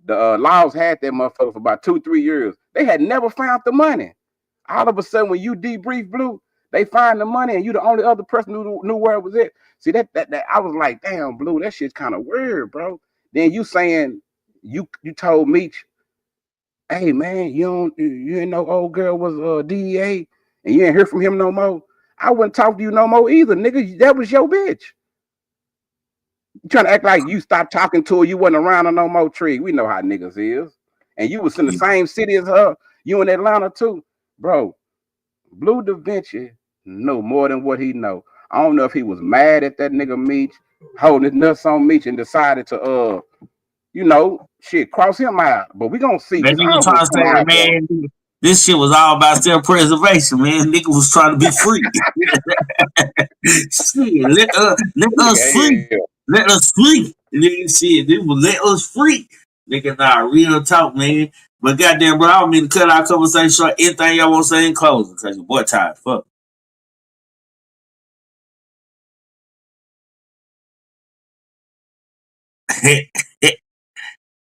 the Laws had that motherfucker for about 2-3 years. They had never found the money. All of a sudden, when you debrief Blue, They find the money, and you the only other person who knew where it was at. See that I was like, damn, Blue, that shit's kind of weird, bro. Then you saying you told Meech, hey man, you ain't know old girl was DEA, and you ain't hear from him no more. I wouldn't talk to you no more either, nigga. That was your bitch. You trying to act like you stopped talking to her, you wasn't around her no more. Tree. We know how niggas is, and you was in the same city as her. You in Atlanta too, bro. Blue Da Vinci know more than what he know. I don't know if he was mad at that nigga Meech holding his nuts on Meech and decided to shit, cross him out. But we gonna see. That It's nigga all trying gonna to come say, out, bro. man, this shit was all about self-preservation, man. Nigga was trying to be free. Shit, let us free. Yeah. Let us free. Nigga, shit, they will let us free. Nigga, nah, real talk, man. But goddamn, bro, I don't mean to cut our conversation short. Anything y'all want to say in closing? Because your boy tired. Fuck.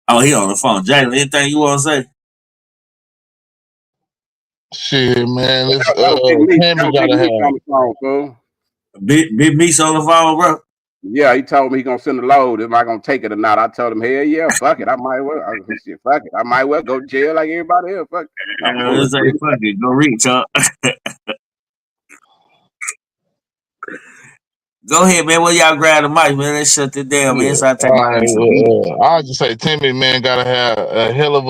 Oh, he on the phone. Jalen, anything you want to say? Shit, man, this That was Big Meech. That Tammy was Big gotta Meech on have. the phone, fool. Big Meech on the phone, bro. Yeah, he told me he gonna send the load. Am I gonna take it or not? I told him, hell yeah, fuck it. I might well. I said, shit, fuck it. I might well go to jail like everybody else. Fuck. No Let's say, bullshit. fuck it. Go reach, huh? Go ahead, man. Well, y'all grab the mic, man. Let's shut it down, man. Yeah, So I take my all ass to bed. right. I'll just say Timmy, man, gotta have a hell of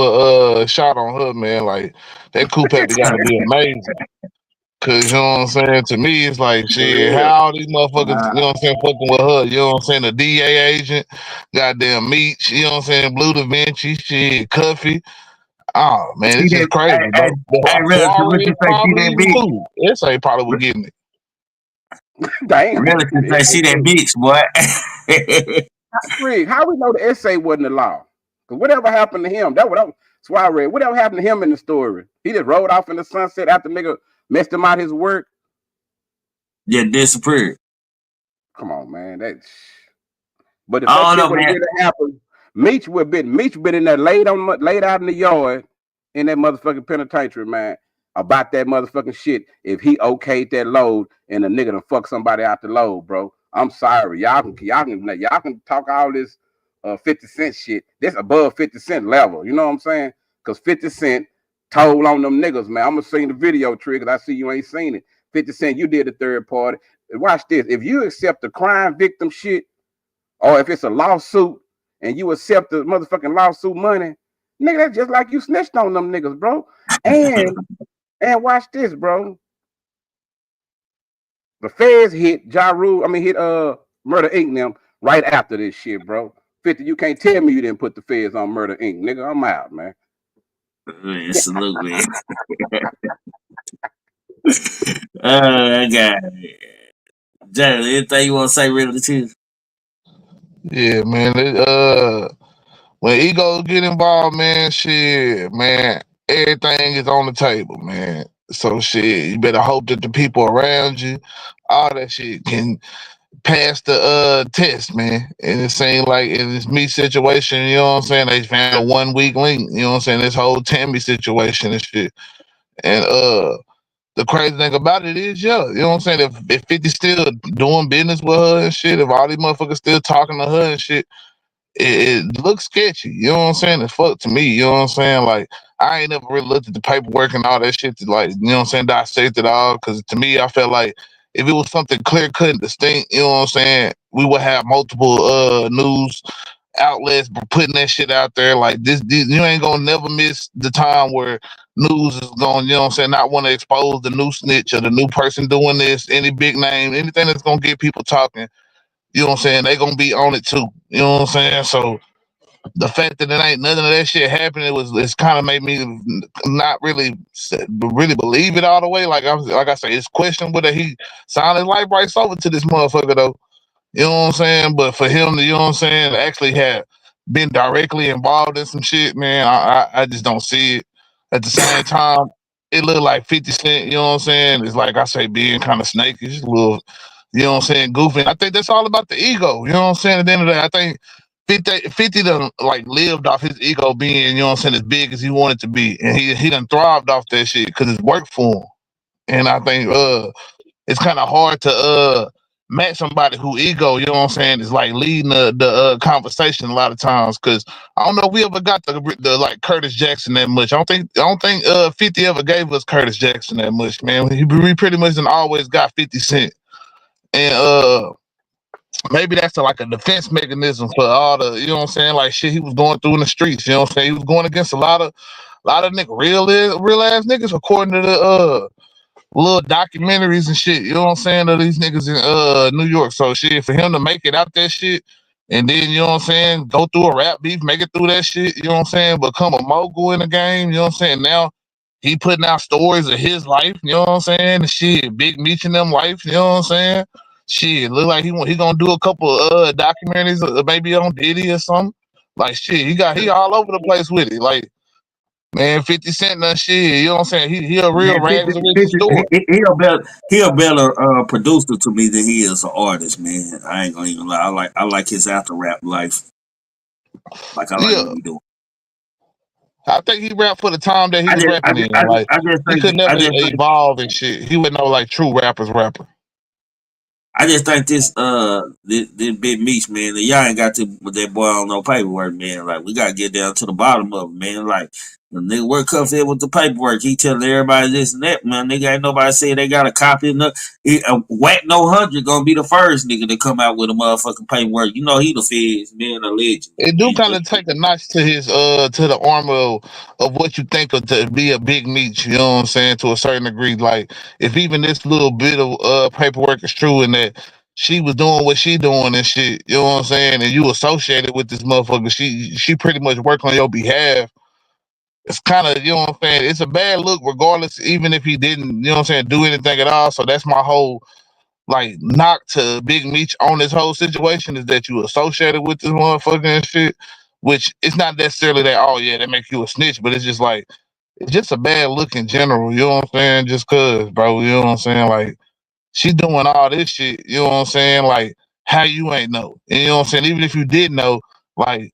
a shot on her, man. Like that coupe had gotta be amazing. Cause you know what I'm saying? To me, it's like shit, Yeah. how all these motherfuckers, you know what I'm saying, fucking with her, you know what I'm saying? The DA agent, goddamn Meech, you know what I'm saying, Blue Da Vinci, shit, Cuffy. Oh man, See it's just that? crazy, bro. Hey, relative, what Suarez you say? See probably that even bitch? too. SA probably would getting it. Damn. Relative say, see that bitch, boy. Rick, how we know the SA wasn't the law? Because whatever happened to him, that's why I read. Whatever happened to him in the story? He just rode off in the sunset after nigga messed him out his work. Yeah, disappeared. Come on, man. But if that I don't shit know, would have man. really happened, Meech been in there laid out in the yard in that motherfucking penitentiary, man, about that motherfucking shit. If he okayed that load and the nigga done fuck somebody out the load, bro. I'm sorry. Y'all can talk all this 50 Cent shit. This above 50 Cent level. You know what I'm saying? Because 50 Cent told on them niggas, man. I'm gonna sing the video trick because I see you ain't seen it. 50 Cent, you did the third party. Watch this. If you accept the crime victim shit, or if it's a lawsuit and you accept the motherfucking lawsuit money, nigga, that's just like you snitched on them niggas, bro. And watch this, bro. The feds hit hit Murder Inc. them right after this shit, bro. 50, you can't tell me you didn't put the feds on Murder Inc. Nigga, I'm out, man. Man, salute, man. I got it. Jalen, anything you want to say, relative? Yeah, man. When egos get involved, man, shit, man, everything is on the table, man. So shit, you better hope that the people around you, all that shit can pass the test, man. And it seemed like in this me situation, you know what I'm saying, they found a 1 week link, you know what I'm saying, this whole Tammy situation and shit. And the crazy thing about it is, yeah, you know what I'm saying, if 50 still doing business with her and shit, if all these motherfuckers still talking to her and shit, it looks sketchy. You know what I'm saying? It's fuck to me. You know what I'm saying? Like, I ain't never really looked at the paperwork and all that shit to, like, you know what I'm saying, dissect it all. Because to me, I felt like if it was something clear cut and distinct, you know what I'm saying, we would have multiple news outlets putting that shit out there. Like, this you ain't gonna never miss the time where news is going, you know what I'm saying, not want to expose the new snitch or the new person doing this, any big name, anything that's gonna get people talking. You know what I'm saying? They gonna be on it too. You know what I'm saying? So the fact that it ain't none of that shit happening, it's kind of made me not really believe it all the way. Like I say, it's questionable whether he signed his life rights over to this motherfucker though. You know what I'm saying? But for him to, you know what I'm saying, actually have been directly involved in some shit, man, I just don't see it. At the same time, it looked like 50 Cent, you know what I'm saying? It's like I say, being kind of snakish, a little, you know what I'm saying, goofy. I think that's all about the ego, you know what I'm saying? At the end of the day, I think 50 done like lived off his ego being, you know what I'm saying, as big as he wanted to be. And he done thrived off that shit because it's worked for him. And I think it's kind of hard to match somebody who ego, you know what I'm saying, is like leading the conversation a lot of times. Cause I don't know if we ever got the like Curtis Jackson that much. I don't think 50 ever gave us Curtis Jackson that much, man. We pretty much done always got 50 Cent. And maybe that's like a defense mechanism for all the, you know what I'm saying, like shit he was going through in the streets. You know what I'm saying? He was going against a lot of niggas, real ass niggas, according to the little documentaries and shit. You know what I'm saying? Of these niggas in New York. So shit, for him to make it out that shit, and then you know what I'm saying, go through a rap beef, make it through that shit. You know what I'm saying? Become a mogul in the game. You know what I'm saying? Now he putting out stories of his life. You know what I'm saying? And shit, Big Meech and them life. You know what I'm saying? Shit, look like he gonna do a couple documentaries, maybe on Diddy or something. Like shit, he all over the place with it. Like man, 50 Cent that shit. You know what I'm saying? He a real Man, 50, rags to riches 50, story. he a better producer to me than he is an artist, man. I ain't gonna even lie. I like his after rap life. Like I like Yeah, what he doing. I think he rapped for the time that he I was just I rapping just, in. I just, Like I just he think could never I just think evolve and shit. He would know like true rappers rapper. I just think this Big Meech, man, that y'all ain't got to with that boy on no paperwork, man. Like we gotta get down to the bottom of it, man. Like the nigga work comes in with the paperwork. He telling everybody this and that, man. Nigga ain't nobody say they got a copy. Whack No 100 gonna be the first nigga to come out with a motherfucking paperwork. You know he the feds, man, a legend, It do kind of take a notch to his to the armor of what you think of to be a Big Meech, you know what I'm saying, to a certain degree. Like if even this little bit of paperwork is true and that she was doing what she doing and shit, you know what I'm saying, and you associated with this motherfucker, she pretty much work on your behalf. It's kind of, you know what I'm saying, it's a bad look regardless, even if he didn't, you know what I'm saying, do anything at all. So that's my whole like knock to Big Meech on this whole situation, is that you associated with this motherfucker and shit. Which it's not necessarily that, oh yeah, that makes you a snitch, but it's just like it's just a bad look in general. You know what I'm saying? Just cause, bro. You know what I'm saying? Like she doing all this shit. You know what I'm saying? Like how you ain't know? And you know what I'm saying? Even if you did know, like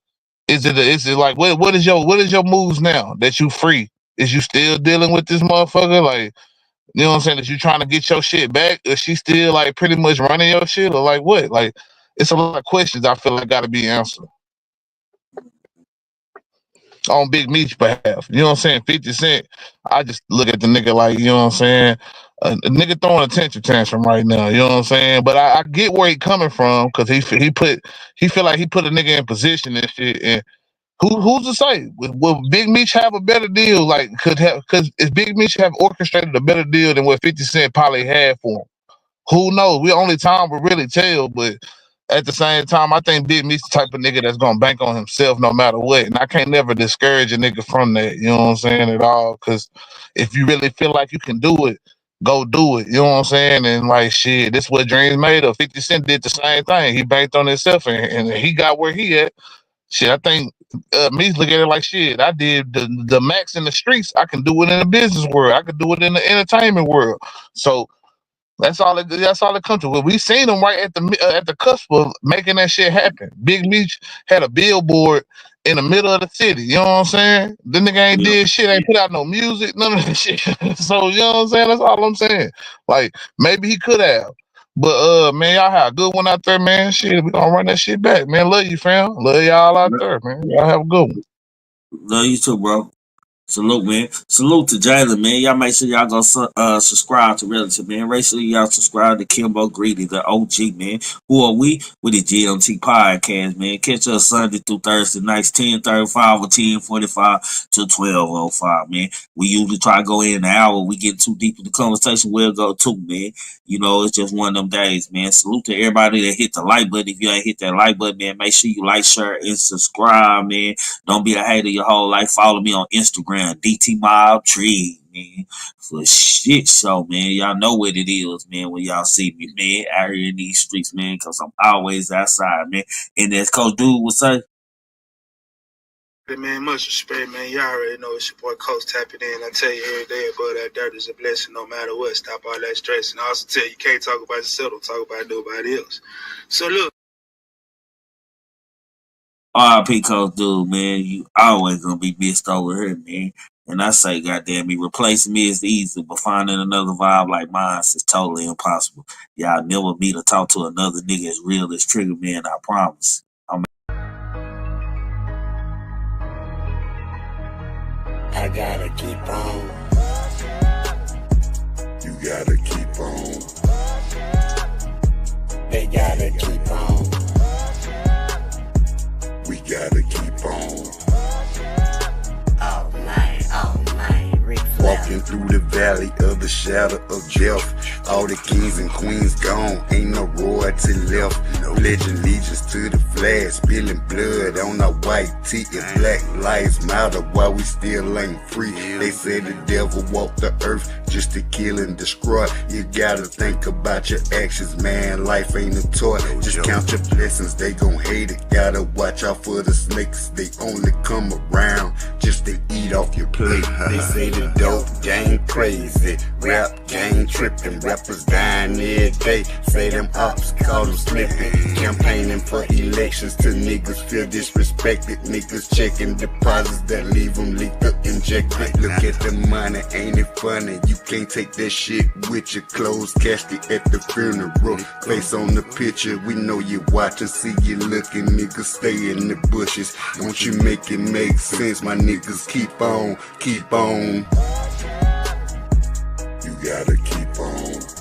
is it like what is your moves now that you free? Is you still dealing with this motherfucker? Like you know what I'm saying? Is you trying to get your shit back? Is she still like pretty much running your shit, or like what? Like it's a lot of questions I feel like got to be answered on Big Meech behalf. You know what I'm saying? 50 Cent, I just look at the nigga like, you know what I'm saying? A nigga throwing a tantrum tantrum right now. You know what I'm saying? But I get where he coming from because he feel like he put a nigga in position and shit. And who's to say? Will Big Meech have a better deal? Like could have, because if Big Meech have orchestrated a better deal than what 50 Cent probably had for him, who knows? We only time will really tell. But at the same time, I think Big Me's the type of nigga that's gonna bank on himself no matter what. And I can't never discourage a nigga from that. You know what I'm saying? At all. Because if you really feel like you can do it, go do it. You know what I'm saying? And like shit, this what dreams made of. 50 Cent did the same thing. He banked on himself and he got where he at. Shit, I think me look at it like shit. I did the max in the streets. I can do it in the business world. I can do it in the entertainment world. So that's all it comes to. Well, we seen him right at the cusp of making that shit happen. Big Meech had a billboard in the middle of the city. You know what I'm saying? The nigga ain't yeah. did shit, ain't put out no music, none of that shit. So you know what I'm saying? That's all I'm saying. Like maybe he could have. But man, y'all have a good one out there, man. Shit, we gonna run that shit back, man. Love you, fam. Love y'all out there, man. Y'all have a good one. Love you too, bro. Salute, man. Salute to Jalen, man. Y'all make sure y'all go subscribe to Relative, man. Make sure y'all subscribe to Kimbo Greedy, the OG, man. Who are we? With the GMT podcast, man. Catch us Sunday through Thursday nights, 10:35 or 10:45 to 12:05, man. We usually try to go in an hour. We get too deep in the conversation, we'll go two, man. You know, it's just one of them days, man. Salute to everybody that hit the like button. If you ain't hit that like button, man, make sure you like, share, and subscribe, man. Don't be a hater your whole life. Follow me on Instagram, DT Mob Tree, man. For shit show, man. Y'all know what it is, man, when y'all see me, man, out here in these streets, man, because I'm always outside, man. And as Coach Dude would say, Hey, man, much respect, man. Y'all already know it's your boy Coach tapping in. I tell you every day, above that dirt is a blessing no matter what. Stop all that stress. And I also tell you, you can't talk about yourself, don't talk about nobody else. So look. RIP Coach Dude, man. You always gonna be missed over here, man. And I say, goddamn me, replacing me is easy, but finding another vibe like mine is totally impossible. Y'all never meet or talk to another nigga as real as Trigger Man, I promise. I gotta keep on. You gotta keep on. They gotta keep on. We gotta keep on. All night, Rick Flair. Walking through the valley of the shadow of death. All the kings and queens gone, ain't no royalty left. Pledge allegiance to the flag, spilling blood on our white tee. And black lives matter while we still ain't free. They say the devil walked the earth just to kill and destroy. You gotta think about your actions, man. Life ain't a toy. Just count your blessings, they gon' hate it. Gotta watch out for the snakes, they only come around just to eat off your plate. They say the dope gang crazy, rap gang tripping, rappers dying every day. Say them ops call them slipping, campaigning for elections till niggas feel disrespected. Niggas checking deposits that leave them leaked up, injected. Look at the money, ain't it funny? You can't take that shit with your closed casket at the funeral. Face on the picture, we know you watching, see you looking, niggas stay in the bushes. Won't you make it make sense, my niggas? Keep on, keep on. You gotta keep on.